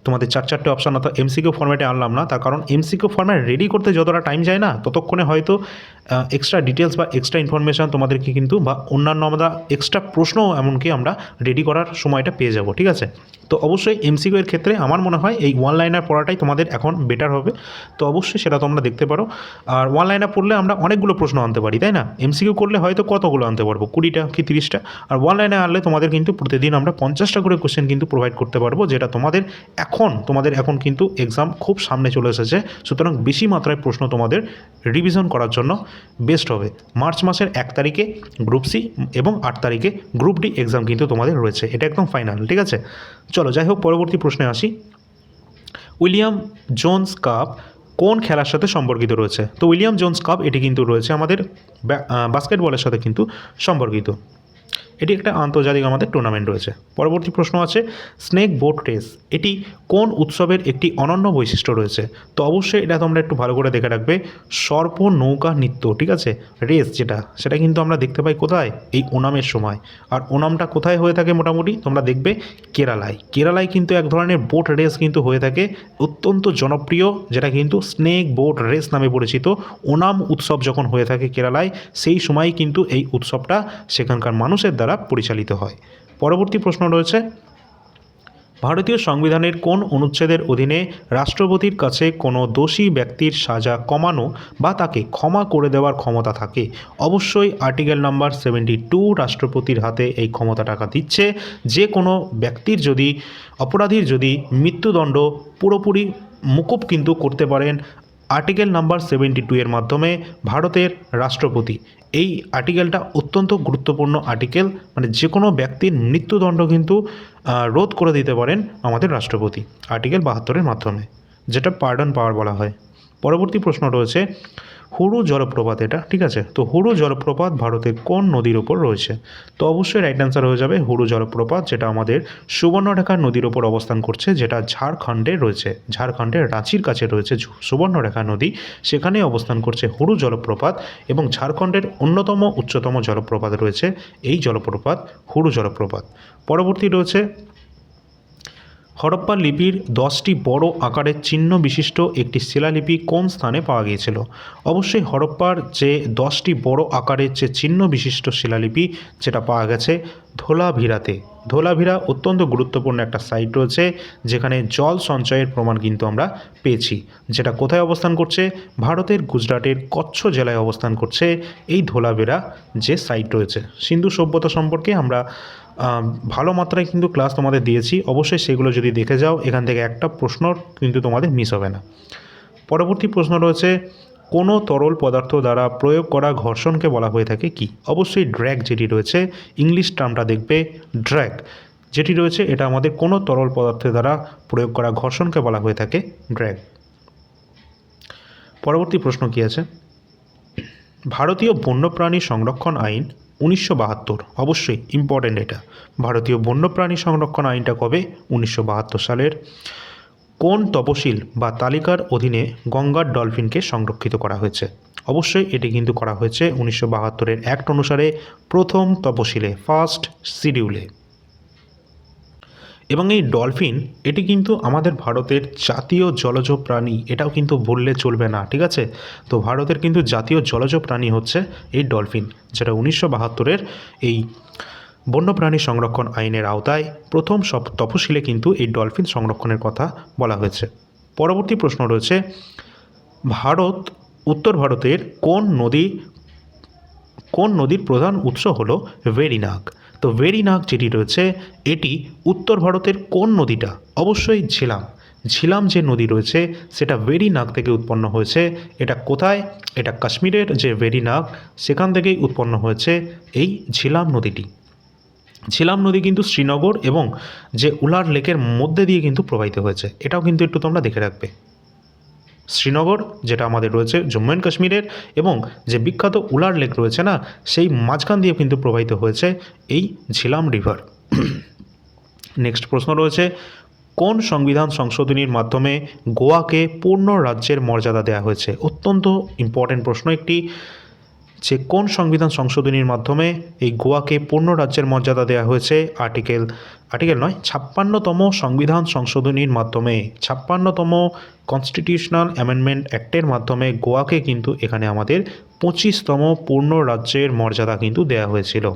Speaker 1: তোমাদের চারটে অপশান অর্থাৎ এমসিকিউ ফরম্যাটে আনলাম না, তার কারণ এমসিকিউ ফরম্যাট রেডি করতে যতটা টাইম যায় না, ততক্ষণে হয়তো এক্সট্রা ডিটেলস বা এক্সট্রা ইনফরমেশান তোমাদেরকে কিন্তু, বা অন্যান্য আমরা এক্সট্রা প্রশ্নও এমনকি আমরা রেডি করার সময়টা পেয়ে যাব, ঠিক আছে। তো অবশ্যই এমসিকিউ এর ক্ষেত্রে আমার মনে হয় এই ওয়ান লাইনার পড়াটাই তোমাদের এখন বেটার হবে। তো অবশ্যই সেটা তোমরা দেখতে পারো। আর ওয়ান লাইনার পড়লে আমরা অনেকগুলো প্রশ্ন আনতে পারি, তাই না? এমসিকিউ করলে হয়তো কতগুলো আনতে পারবো, 20টা কি 30টা। আর ওয়ান লাইনে আনলে তোমাদের কিন্তু প্রতিদিন আমরা 50টা করে কোশ্চেন কিন্তু প্রোভাইড করতে পারবো, যেটা তোমাদের এখন কিন্তু এক্সাম খুব সামনে চলে এসেছে। সুতরাং বেশি মাত্রায় প্রশ্ন তোমাদের রিভিশন করার জন্য বেস্ট হবে। মার্চ মাসের 1 তারিখে গ্রুপ সি এবং 8 তারিখে গ্রুপ ডি এক্সাম কিন্তু তোমাদের রয়েছে, এটা একদম ফাইনাল, ঠিক আছে। চলো যাই হোক, পরবর্তী প্রশ্নে আসি। উইলিয়াম জোন্স কাপ কোন খেলার সাথে সম্পর্কিত রয়েছে? তো উইলিয়াম জোন্স কাপ এটি কিন্তু রয়েছে আমাদের বাস্কেটবলের সাথে কিন্তু সম্পর্কিত। এটি একটা আন্তর্জাতিক আমাদের টুর্নামেন্ট রয়েছে। পরবর্তী প্রশ্ন আছে, স্নেক বোট রেস, এটি কোন উৎসবের একটি অনন্য বৈশিষ্ট্য রয়েছে? তো অবশ্যই এটা তোমরা একটু ভালো করে দেখে রাখবে, সর্প নৌকা নৃত্য, ঠিক আছে। রেস সেটা কিন্তু আমরা দেখতে পাই কোথায়? এই ওনামের সময়। আর ওনামটা কোথায় হয়ে থাকে মোটামুটি? তোমরা দেখবে কেরালায় কিন্তু এক ধরনের বোট রেস কিন্তু হয়ে থাকে, অত্যন্ত জনপ্রিয়, যেটা কিন্তু স্নেক বোট রেস নামে পরিচিত। ওনাম উৎসব যখন হয়ে থাকে কেরালায়, সেই সময় কিন্তু এই উৎসবটা সেখানকার মানুষের দ্বারা পরিচালিত হয়। পরবর্তী প্রশ্ন রয়েছে, ভারতীয় সংবিধানের কোন অনুচ্ছেদের অধীনে রাষ্ট্রপতির কাছে কোনো দোষী ব্যক্তির সাজা কমানো বা তাকে ক্ষমা করে দেওয়ার ক্ষমতা থাকে? অবশ্যই আর্টিকেল নাম্বার 72 রাষ্ট্রপতির হাতে এই ক্ষমতাটা দিচ্ছে। যে কোনো ব্যক্তির যদি, অপরাধীর যদি মৃত্যুদণ্ড পুরোপুরি মুকুব কিন্তু করতে পারেন আর্টিকেল নাম্বার 72 এর মাধ্যমে ভারতের রাষ্ট্রপতি। এই আর্টিকেলটা অত্যন্ত গুরুত্বপূর্ণ আর্টিকেল, মানে যে কোনো ব্যক্তির মৃত্যুদণ্ড কিন্তু রোধ করে দিতে পারেন আমাদের রাষ্ট্রপতি আর্টিকেল 72-এর মাধ্যমে, যেটা পার্ডন পাওয়ার বলা হয়। পরবর্তী প্রশ্ন রয়েছে, হুড়ু জলপ্রপাত, এটা ঠিক আছে। তো হুড়ু জলপ্রপাত ভারতের কোন নদীর ওপর রয়েছে? তো অবশ্যই রাইট অ্যান্সার হয়ে যাবে হুড়ু জলপ্রপাত, যেটা আমাদের সুবর্ণরেখা নদীর ওপর অবস্থান করছে, যেটা ঝাড়খণ্ডে রয়েছে। ঝাড়খণ্ডের রাঁচির কাছে রয়েছে সুবর্ণরেখা নদী, সেখানে অবস্থান করছে হুড়ু জলপ্রপাত। এবং ঝাড়খণ্ডের অন্যতম উচ্চতম জলপ্রপাত রয়েছে এই জলপ্রপাত, হুড়ু জলপ্রপাত। পরবর্তী রয়েছে, হরপ্পা লিপির 10টি বড় আকারের চিহ্ন বিশিষ্ট একটি শিলালিপি কোন স্থানে পাওয়া গিয়েছিল? অবশ্যই হরপ্পার যে 10টি বড় আকারের যে চিহ্ন বিশিষ্ট শিলালিপি, যেটা পাওয়া গেছে ধোলাভিরাতে। ধোলাভিরা অত্যন্ত গুরুত্বপূর্ণ একটা সাইট রয়েছে, যেখানে জল সঞ্চয়ের প্রমাণ কিন্তু আমরা পেয়েছি। যেটা কোথায় অবস্থান করছে? ভারতের গুজরাটের কচ্ছ জেলায় অবস্থান করছে এই ধোলাভিরা যে সাইট রয়েছে। সিন্ধু সভ্যতা সম্পর্কে আমরা ভালো মাত্রায় কিন্তু ক্লাস তোমাদের দিয়েছি, অবশ্যই সেগুলো যদি দেখে যাও, এখান থেকে একটা প্রশ্ন কিন্তু তোমাদের মিস হবে না। পরবর্তী প্রশ্ন রয়েছে, কোনো তরল পদার্থ দ্বারা প্রয়োগ করা ঘর্ষণকে বলা হয়ে থাকে কি? অবশ্যই ড্র্যাগ, যেটি রয়েছে ইংলিশ টার্মটা দেখবে ড্র্যাগ, যেটি রয়েছে এটা আমাদের কোনো তরল পদার্থের দ্বারা প্রয়োগ করা ঘর্ষণকে বলা হয়ে থাকে ড্র্যাগ। পরবর্তী প্রশ্ন কি আছে, ভারতীয় বন্যপ্রাণী সংরক্ষণ আইন 1972, অবশ্যই ইম্পর্টেন্ট এটা। ভারতীয় বন্যপ্রাণী সংরক্ষণ আইনটা কবে? 1972 সালের। কোন তপশিল বা তালিকার অধীনে গঙ্গার ডলফিনকে সংরক্ষিত করা হয়েছে? অবশ্যই এটি কিন্তু করা হয়েছে 1972-এর অ্যাক্ট অনুসারে প্রথম তপশিলে, ফার্স্ট শিডিউলে। এবং এই ডলফিন এটি কিন্তু আমাদের ভারতের জাতীয় জলজ প্রাণী, এটাও কিন্তু বললে চলবে না, ঠিক আছে? তো ভারতের কিন্তু জাতীয় জলজ প্রাণী হচ্ছে এই ডলফিন, যেটা 1972-এর এই বন্যপ্রাণী সংরক্ষণ আইনের আওতায় প্রথম সব তপশিলে কিন্তু এই ডলফিন সংরক্ষণের কথা বলা হয়েছে। পরবর্তী প্রশ্ন রয়েছে, উত্তর ভারতের কোন নদীর প্রধান উৎস হলো ভেরিনাগ? তো ভেরিনাগ যেটি রয়েছে এটি উত্তর ভারতের কোন নদীটা? অবশ্যই ঝিলাম যে নদী রয়েছে সেটা ভেরিনাগ থেকে উৎপন্ন হয়েছে। এটা কোথায়? এটা কাশ্মীরের যে ভেরিনাগ সেখান থেকেই উৎপন্ন হয়েছে এই ঝিলাম নদীটি। ঝিলাম নদী কিন্তু শ্রীনগর এবং যে উলার লেকের মধ্যে দিয়ে কিন্তু প্রবাহিত হয়েছে, এটাও কিন্তু একটু তোমরা দেখে রাখবে। শ্রীনগর যেটা আমাদের রয়েছে জম্মু অ্যান্ড কাশ্মীরের, এবং যে বিখ্যাত উলার লেক রয়েছে না, সেই মাঝখান দিয়ে কিন্তু প্রবাহিত হয়েছে এই ঝিলাম রিভার। নেক্সট প্রশ্ন রয়েছে, কোন সংবিধান সংশোধনীর মাধ্যমে গোয়াকে পূর্ণ রাজ্যের মর্যাদা দেওয়া হয়েছে? অত্যন্ত ইম্পর্টেন্ট প্রশ্ন একটি, যে কোন সংবিধান সংশোধনীর মাধ্যমে এই গোয়াকে পূর্ণ রাজ্যের মর্যাদা দেওয়া হয়েছে? আর্টিকেল 56তম সংবিধান সংশোধনীর মাধ্যমে, 56তম কনস্টিটিউশনাল অ্যামেন্ডমেন্ট অ্যাক্টের মাধ্যমে গোয়াকে কিন্তু এখানে আমাদের 25তম পূর্ণ রাজ্যের মর্যাদা কিন্তু দেওয়া হয়েছিল,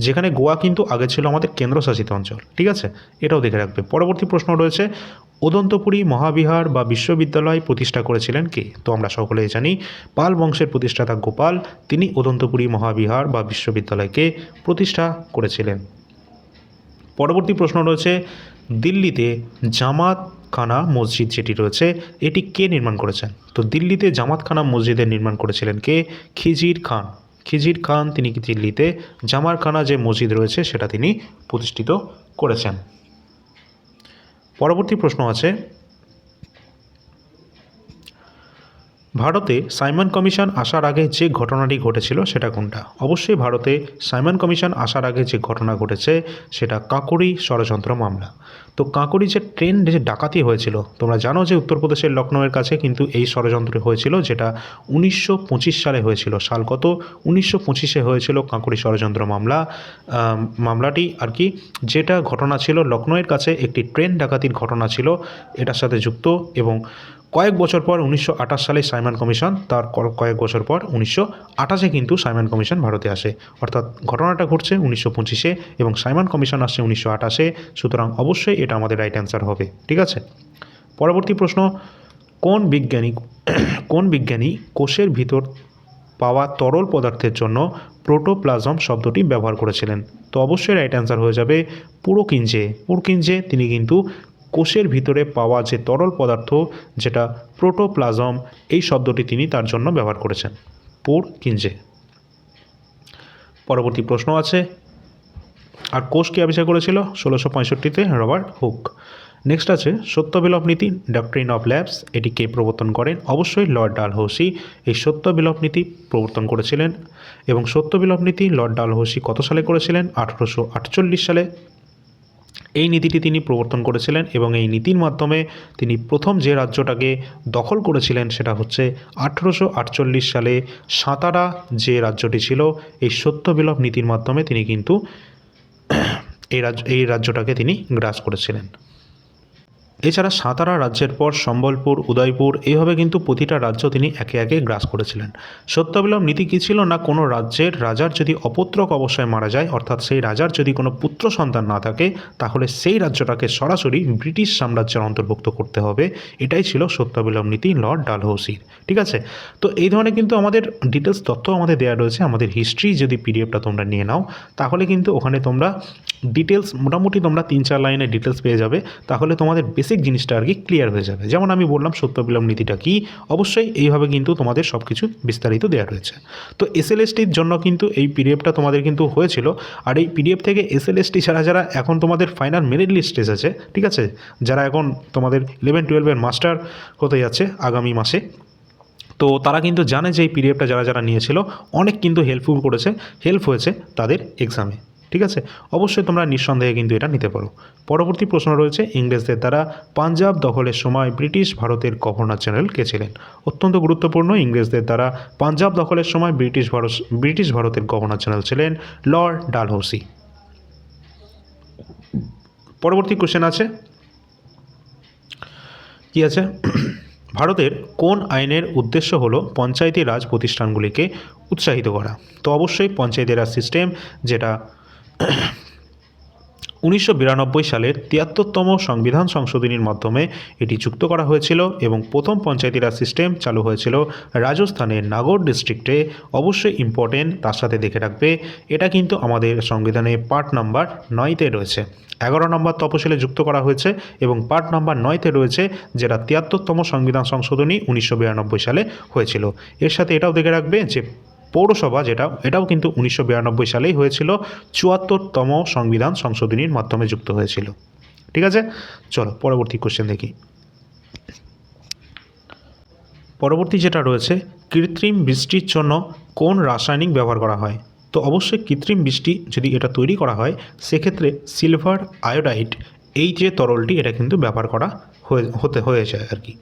Speaker 1: যেখানে গোয়া কিন্তু আগে ছিল আমাদের কেন্দ্রশাসিত অঞ্চল, ঠিক আছে? এটাও দেখে রাখবে। পরবর্তী প্রশ্ন রয়েছে, উদন্তপুরী মহাবিহার বা বিশ্ববিদ্যালয় প্রতিষ্ঠা করেছিলেন কে? তো আমরা সকলেই জানি পাল বংশের প্রতিষ্ঠাতা গোপাল, তিনি উদন্তপুরী মহাবিহার বা বিশ্ববিদ্যালয়কে প্রতিষ্ঠা করেছিলেন। পরবর্তী প্রশ্ন রয়েছে, দিল্লিতে জামাতখানা মসজিদ যেটি রয়েছে এটি কে নির্মাণ করেছেন? তো দিল্লিতে জামাতখানা মসজিদের নির্মাণ করেছিলেন কে? খিজির খান তিনি দিল্লিতে জামারখানা যে মসজিদ রয়েছে সেটা তিনি প্রতিষ্ঠিত করেছেন। পরবর্তী প্রশ্ন আছে, ভারতে সাইমন কমিশন আসার আগে যে ঘটনাটি ঘটেছিল সেটা কোনটা? অবশ্যই ভারতে সাইমন কমিশন আসার আগে যে ঘটনা ঘটেছে সেটা কাকোরি ষড়যন্ত্র মামলা। তো কাকোরি যে ট্রেন যে ডাকাতি হয়েছিল, তোমরা জানো যে উত্তরপ্রদেশের লখনউয়ের কাছে কিন্তু এই ষড়যন্ত্র হয়েছিল, যেটা 1925 সালে হয়েছিল। সাল কত? 1925-এ হয়েছিল কাকোরি ষড়যন্ত্র মামলা। মামলাটি আর কি, যেটা ঘটনা ছিল লখনউয়ের কাছে একটি ট্রেন ডাকাতির ঘটনা ছিল এটার সাথে যুক্ত, এবং কয়েক বছর পর 1928 সালে সাইমন কমিশন, তার কয়েক বছর পর 1928-এ কিন্তু সাইমন কমিশন ভারতে আসে। অর্থাৎ ঘটনাটা ঘটছে 1925-এ এবং সাইমন কমিশন আসছে 1928-এ, সুতরাং অবশ্যই এটা আমাদের রাইট অ্যান্সার হবে, ঠিক আছে? পরবর্তী প্রশ্ন, কোন বিজ্ঞানী কোষের ভিতর পাওয়া তরল পদার্থের জন্য প্রোটোপ্লাজম শব্দটি ব্যবহার করেছিলেন? তো অবশ্যই রাইট অ্যান্সার হয়ে যাবে পুরকিনজে। তিনি কিন্তু কোষের ভিতরে পাওয়া যে তরল পদার্থ যেটা প্রোটোপ্লাজম, এই শব্দটি তিনি তার জন্য ব্যবহার করেছেন, পুরকিনজে। পরবর্তী প্রশ্ন আছে, আর কোষকে আবিষ্কার করেছিল 1665-তে রবার্ট হুক। নেক্সট আছে, সত্য বিলোপ নীতি ডক্ট্রিন অফ ল্যাবস, এটি কে প্রবর্তন করেন? অবশ্যই লর্ড ডালহৌসি এই সত্য বিলোপ নীতি প্রবর্তন করেছিলেন। এবং সত্য বিলোপ নীতি লর্ড ডালহৌসি কত সালে করেছিলেন? 1848 সালে এই নীতিটি তিনি প্রবর্তন করেছিলেন, এবং এই নীতির মাধ্যমে তিনি প্রথম যে রাজ্যটাকে দখল করেছিলেন সেটা হচ্ছে 1848 সালে সাতারা যে রাজ্যটি ছিল, এই সত্য বিলোপ নীতির মাধ্যমে তিনি কিন্তু এই রাজ্যটাকে তিনি গ্রাস করেছিলেন। এছাড়া সাতারা রাজ্যের পর সম্বলপুর, উদয়পুর, এইভাবে কিন্তু প্রতিটা রাজ্য তিনি একে একে গ্রাস করেছিলেন। সত্যবিলোপ নীতি কী ছিল না, কোনো রাজ্যের রাজার যদি অপুত্রক অবস্থায় মারা যায়, অর্থাৎ সেই রাজার যদি কোনো পুত্র সন্তান না থাকে, তাহলে সেই রাজ্যটাকে সরাসরি ব্রিটিশ সাম্রাজ্যের অন্তর্ভুক্ত করতে হবে। এটাই ছিল সত্যবিলোপ নীতি লর্ড ডালহৌসির, ঠিক আছে? তো এই ধরনের কিন্তু আমাদের ডিটেলস তথ্য আমাদের দেওয়া রয়েছে। আমাদের হিস্ট্রি যদি পিডিএফটা তোমরা নিয়ে নাও, তাহলে কিন্তু ওখানে তোমরা ডিটেলস মোটামুটি তোমরা 3-4 লাইনের ডিটেলস পেয়ে যাবে। তাহলে তোমাদের বেসিক জিনিসটা আর কি ক্লিয়ার হয়ে যাবে। যেমন আমি বললাম সত্য বিলোপ নীতিটা কী, অবশ্যই এইভাবে কিন্তু তোমাদের সব কিছু বিস্তারিত দেওয়া রয়েছে। তো এসএলএসটির জন্য কিন্তু এই পিডিএফটা তোমাদের কিন্তু হয়েছিল। আর এই পিডিএফ থেকে এসএলএসটি যারা এখন তোমাদের ফাইনাল মেরিট লিস্ট এসেছে, ঠিক আছে, যারা এখন তোমাদের 11-12-এর মাস্টার হতে যাচ্ছে আগামী মাসে, তো তারা কিন্তু জানে যে এই পিডিএফটা যারা নিয়েছিল অনেক কিন্তু হেল্প হয়েছে তাদের এক্সামে। ঠিক আছে, অবশ্যই তোমরা নিঃসন্দেহে কিন্তু এটা নিতে পারো। পরবর্তী প্রশ্ন রয়েছে, ইংরেজদের দ্বারা পাঞ্জাব দখলের সময় ব্রিটিশ ভারতের গভর্নর জেনারেল কে ছিলেন? অত্যন্ত গুরুত্বপূর্ণ, ইংরেজদের দ্বারা পাঞ্জাব দখলের সময় ব্রিটিশ ভারতের গভর্নর জেনারেল ছিলেন লর্ড ডালহৌসি। পরবর্তী কোশ্চেন আছে, কি আছে, ভারতের কোন আইনের উদ্দেশ্য হলো পঞ্চায়েতি রাজ প্রতিষ্ঠানগুলিকে উৎসাহিত করা? তো অবশ্যই পঞ্চায়েতি রাজ সিস্টেম, যেটা 1992 সালের 73তম সংবিধান সংশোধনীর মাধ্যমে এটি যুক্ত করা হয়েছিল এবং প্রথম পঞ্চায়েতি রাজ সিস্টেম চালু হয়েছিল রাজস্থানের নাগৌর ডিস্ট্রিক্টে। অবশ্যই ইম্পর্টেন্ট, তার সাথে দেখে রাখবে এটা কিন্তু আমাদের সংবিধানে পার্ট নাম্বার 9-তে রয়েছে। 11 নম্বর তপশিলে যুক্ত করা হয়েছে এবং পার্ট নাম্বার 9-তে রয়েছে, যেটা 73তম সংবিধান সংশোধনী 1992 সালে হয়েছিল। এর সাথে এটাও দেখে রাখবে যে পৌরসভা, এটাও কিন্তু 1992 সালেই হয়েছিল, 74তম সংবিধান সংশোধনীর মাধ্যমে যুক্ত হয়েছিল। ঠিক আছে, চলো পরবর্তী কোশ্চেন দেখি। পরবর্তী যেটা রয়েছে, কৃত্রিম বৃষ্টির জন্য কোন রাসায়নিক ব্যবহার করা হয়? তো অবশ্যই কৃত্রিম বৃষ্টি যদি এটা তৈরি করা হয়, সেক্ষেত্রে সিলভার আয়োডাইড এই যে তরলটি, এটা কিন্তু ব্যবহার করা হয়ে যায় আর কি।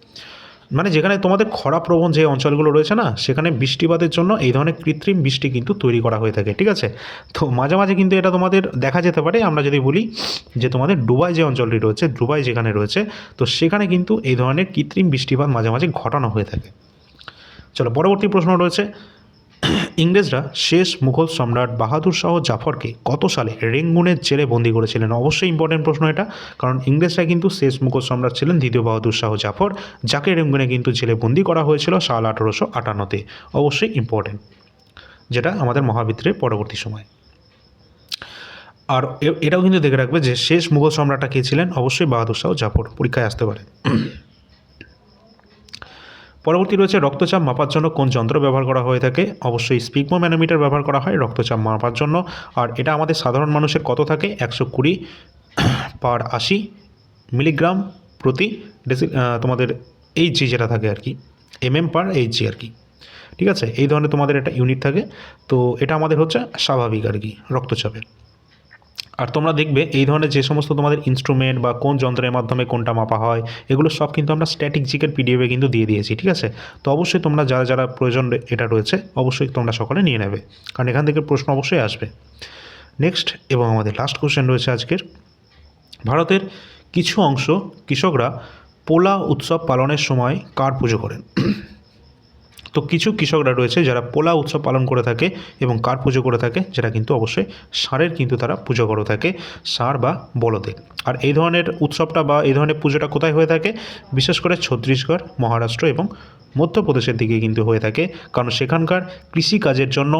Speaker 1: মানে যেখানে তোমাদের খরাপ্রবণ যে অঞ্চলগুলো রয়েছে না, সেখানে বৃষ্টিপাতের জন্য এই ধরনের কৃত্রিম বৃষ্টি কিন্তু তৈরি করা হয়ে থাকে। ঠিক আছে, তো মাঝে মাঝে কিন্তু এটা তোমাদের দেখা যেতে পারে। আমরা যদি বলি যে তোমাদের ডুবাই যে অঞ্চলটি রয়েছে, দুবাই যেখানে রয়েছে, তো সেখানে কিন্তু এই ধরনের কৃত্রিম বৃষ্টিপাত মাঝে মাঝে ঘটানো হয়ে থাকে। চলো পরবর্তী প্রশ্ন রয়েছে, ইংরেজরা শেষ মুঘল সম্রাট বাহাদুর শাহ জাফরকে কত সালে রেঙ্গুনের জেলে বন্দি করেছিলেন? অবশ্যই ইম্পর্টেন্ট প্রশ্ন এটা, কারণ ইংরেজরা কিন্তু শেষ মুঘল সম্রাট ছিলেন দ্বিতীয় বাহাদুর শাহ জাফর, যাকে রেঙ্গুনে কিন্তু জেলে বন্দি করা হয়েছিল সাল 1858-তে। অবশ্যই ইম্পর্টেন্ট, যেটা আমাদের মহাবিদ্রোহের পরবর্তী সময়। আর এটাও কিন্তু দেখে রাখবে যে শেষ মুঘল সম্রাটটা কে ছিলেন? অবশ্যই বাহাদুর শাহ জাফর, পরীক্ষায় আসতে পারে। পরবর্তী রয়েছে, রক্তচাপ মাপার জন্য কোন যন্ত্র ব্যবহার করা হয়ে থাকে? অবশ্যই স্পিগমোম্যানোমিটার ব্যবহার করা হয় রক্তচাপ মাপার জন্য। আর এটা আমাদের সাধারণ মানুষের কত থাকে? 120/80 মিলিগ্রাম প্রতি তোমাদের এইচজি যেটা থাকে আর কি, mm/Hg আর কি। ঠিক আছে, এই ধরনের তোমাদের একটা ইউনিট থাকে। তো এটা আমাদের হচ্ছে স্বাভাবিক আর কি রক্তচাপের। আর তোমরা দেখবে এই ধরনের যে সমস্ত তোমাদের ইনস্ট্রুমেন্ট বা কোন যন্ত্রের মাধ্যমে কোনটা মাপা হয়, এগুলো সব কিন্তু আমরা স্ট্যাটিক জিকের পিডিএফে কিন্তু দিয়ে দিয়েছি। ঠিক আছে, তো অবশ্যই তোমরা যারা যারা প্রয়োজন এটা রয়েছে, অবশ্যই তোমরা সকলে নিয়ে নেবে, কারণ এখান থেকে প্রশ্ন অবশ্যই আসবে। নেক্সট এবং আমাদের লাস্ট কোশ্চেন রয়েছে আজকের, ভারতের কিছু অংশ কৃষকরা পোলা উৎসব পালনের সময় কার পুজো করেন? তো কিছু কৃষকরা রয়েছে যারা পোলা উৎসব পালন করে থাকে এবং কার পুজো করে থাকে? যেটা কিন্তু অবশ্যই ষাঁড়ের কিন্তু তারা পুজো করে থাকে, ষাঁড় বা বলদের। আর এই ধরনের উৎসবটা বা এই ধরনের পুজোটা কোথায় হয়ে থাকে? বিশেষ করে ছত্তিশগড়, মহারাষ্ট্র এবং মধ্যপ্রদেশের দিকে কিন্তু হয়ে থাকে, কারণ সেখানকার কৃষিকাজের জন্য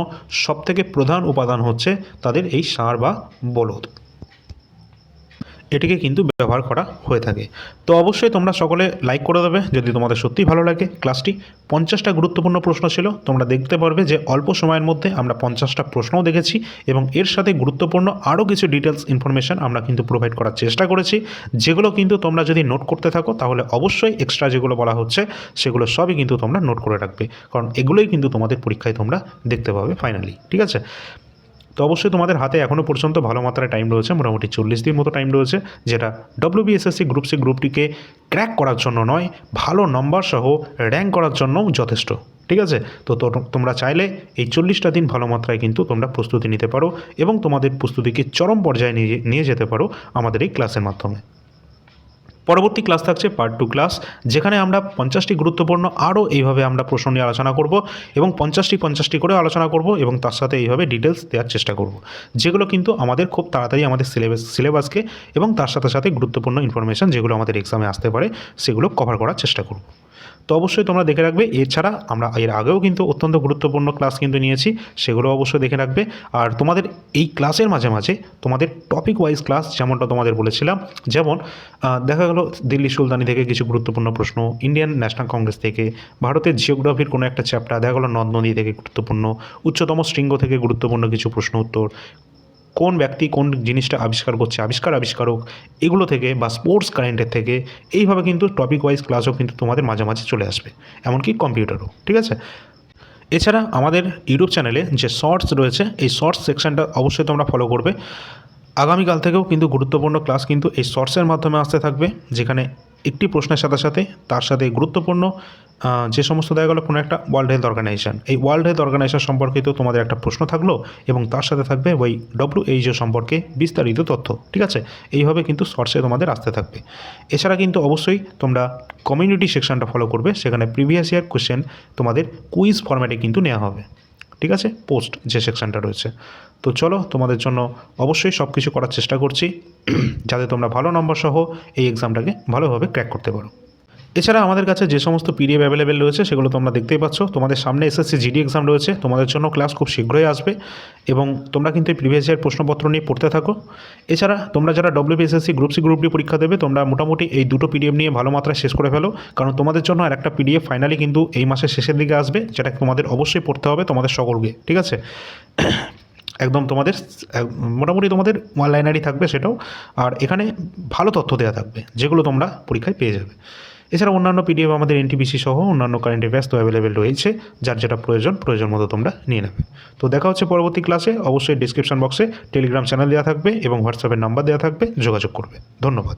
Speaker 1: সবথেকে প্রধান উপাদান হচ্ছে তাদের এই ষাঁড় বা বলদ, এটিকে কিন্তু ব্যবহার করা হয়ে থাকে। তো অবশ্যই তোমরা সকলে লাইক করে দেবে যদি তোমাদের সত্যিই ভালো লাগে ক্লাসটি। 50টা গুরুত্বপূর্ণ প্রশ্ন ছিল, তোমরা দেখতে পারবে যে অল্প সময়ের মধ্যে আমরা 50টা প্রশ্নও দেখেছি এবং এর সাথে গুরুত্বপূর্ণ আরও কিছু ডিটেলস ইনফরমেশান আমরা কিন্তু প্রোভাইড করার চেষ্টা করেছি, যেগুলো কিন্তু তোমরা যদি নোট করতে থাকো তাহলে অবশ্যই এক্সট্রা যেগুলো বলা হচ্ছে সেগুলো সবই কিন্তু তোমরা নোট করে রাখবে, কারণ এগুলোই কিন্তু তোমাদের পরীক্ষায় তোমরা দেখতে পাবে ফাইনালি। ঠিক আছে, তো অবশ্যই তোমাদের হাতে এখনও পর্যন্ত ভালো মাত্রায় টাইম রয়েছে, মোটামুটি 40 দিন মতো টাইম রয়েছে, যেটা WBSSC গ্রুপ সি গ্রুপটিকে ক্র্যাক করার জন্য নয়, ভালো নম্বর সহ র্যাঙ্ক করার জন্যও যথেষ্ট। ঠিক আছে, তো তোমরা চাইলে এই 40টা দিন ভালো মাত্রায় কিন্তু তোমরা প্রস্তুতি নিতে পারো এবং তোমাদের প্রস্তুতিকে চরম পর্যায়ে নিয়ে যেতে পারো আমাদের এই ক্লাসের মাধ্যমে। পরবর্তী ক্লাস থাকছে পার্ট 2 ক্লাস, যেখানে আমরা 50টি গুরুত্বপূর্ণ আরও এইভাবে আমরা প্রশ্ন নিয়ে আলোচনা করব এবং 50টি করে আলোচনা করব এবং তার সাথে এইভাবে ডিটেলস দেওয়ার চেষ্টা করব, যেগুলো কিন্তু আমাদের খুব তাড়াতাড়ি আমাদের সিলেবাসকে এবং তার সাথে সাথে গুরুত্বপূর্ণ ইনফরমেশান যেগুলো আমাদের এক্সামে আসতে পারে সেগুলো কভার করার চেষ্টা করব। তো অবশ্যই তোমরা দেখে রাখবে। এছাড়া আমরা এর আগেও কিন্তু অত্যন্ত গুরুত্বপূর্ণ ক্লাস কিন্তু নিয়েছি, সেগুলো অবশ্যই দেখে রাখবে। আর তোমাদের এই ক্লাসের মাঝে মাঝে তোমাদের টপিক ওয়াইজ ক্লাস, যেমনটা তোমাদের বলেছিলাম, যেমন দেখা গেল দিল্লি সুলতানি থেকে কিছু গুরুত্বপূর্ণ প্রশ্ন, ইন্ডিয়ান ন্যাশনাল কংগ্রেস থেকে, ভারতের জিওগ্রাফির কোনো একটা চ্যাপ্টার, দেখা গেলো নদ নদী থেকে গুরুত্বপূর্ণ, উচ্চতম শৃঙ্গ থেকে গুরুত্বপূর্ণ কিছু প্রশ্ন উত্তর, কোন ব্যক্তি কোন জিনিসটা আবিষ্কার করছে, আবিষ্কারক, এগুলো থেকে, বা স্পোর্টস কারেন্টের থেকে, এইভাবে কিন্তু টপিক ওয়াইজ ক্লাসও কিন্তু তোমাদের মাঝে মাঝে চলে আসবে, এমনকি কম্পিউটারও। ঠিক আছে, এছাড়া আমাদের ইউটিউব চ্যানেলে যে শর্টস রয়েছে এই শর্টস সেকশনটা অবশ্যই তোমরা ফলো করবে। আগামীকাল থেকেও কিন্তু গুরুত্বপূর্ণ ক্লাস কিন্তু এই শর্টসের মাধ্যমে আসতে থাকবে, যেখানে একটি প্রশ্নের সাথে সাথে তার সাথে গুরুত্বপূর্ণ যে সমস্ত দেখা গেলো কোনো একটা ওয়ার্ল্ড হেলথ অর্গানাইজেশন, এই ওয়ার্ল্ড হেলথ অর্গানাইজেশন সম্পর্কিত তোমাদের একটা প্রশ্ন থাকলো এবং তার সাথে থাকবে ওই WHO সম্পর্কে বিস্তারিত তথ্য। ঠিক আছে, এইভাবে কিন্তু শর্টসে তোমাদের আসতে থাকবে। এছাড়া কিন্তু অবশ্যই তোমরা কমিউনিটি সেকশনটা ফলো করবে, সেখানে প্রিভিয়াস ইয়ার কোশ্চেন তোমাদের কুইজ ফরম্যাটে কিন্তু নেওয়া হবে। ঠিক আছে, পোস্ট যে সেকশনটা রয়েছে। তো চলো, তোমাদের জন্য অবশ্যই সব কিছু করার চেষ্টা করছি যাতে তোমরা ভালো নম্বর সহ এই এক্সামটাকে ভালোভাবে ক্র্যাক করতে পারো। এছাড়া আমাদের কাছে যে সমস্ত পিডিএফ অ্যাভেলেবেল রয়েছে সেগুলো তোমরা দেখতেই পাচ্ছ। তোমাদের সামনে এসএসসি জিডি এক্সাম রয়েছে, তোমাদের জন্য ক্লাস খুব শীঘ্রই আসবে এবং তোমরা কিন্তু এই প্রিভিয়াস ইয়ার প্রশ্নপত্র নিয়ে পড়তে থাকো। এছাড়া তোমরা যারা WBSSC group C group D পরীক্ষা দেবে, তোমরা মোটামুটি এই দুটো পিডিএফ নিয়ে ভালো মাত্রায় শেষ করে ফেলো, কারণ তোমাদের জন্য আর একটা পিডিএফ ফাইনালি কিন্তু এই মাসের শেষের দিকে আসবে, যেটা তোমাদের অবশ্যই পড়তে হবে তোমাদের সকলকে। ঠিক আছে, একদম তোমাদের মোটামুটি তোমাদের ওয়ান লাইনারই থাকবে সেটাও, আর এখানে ভালো তথ্য দেওয়া থাকবে যেগুলো তোমরা পরীক্ষায় পেয়ে যাবে। এছাড়া অন্যান্য পিডিএফ আমাদের এনটিপিসি সহ অন্যান্য কারেন্ট অ্যাফেয়ার্স তো অ্যাভেলেবেল রয়েছে, যার যেটা প্রয়োজন মতো তোমরা নিয়ে নেবে। তো দেখা হচ্ছে পরবর্তী ক্লাসে। অবশ্যই ডিসক্রিপশন বক্সে টেলিগ্রাম চ্যানেল দেওয়া থাকবে এবং হোয়াটসঅ্যাপের নাম্বার দেওয়া থাকবে, যোগাযোগ করবে। ধন্যবাদ।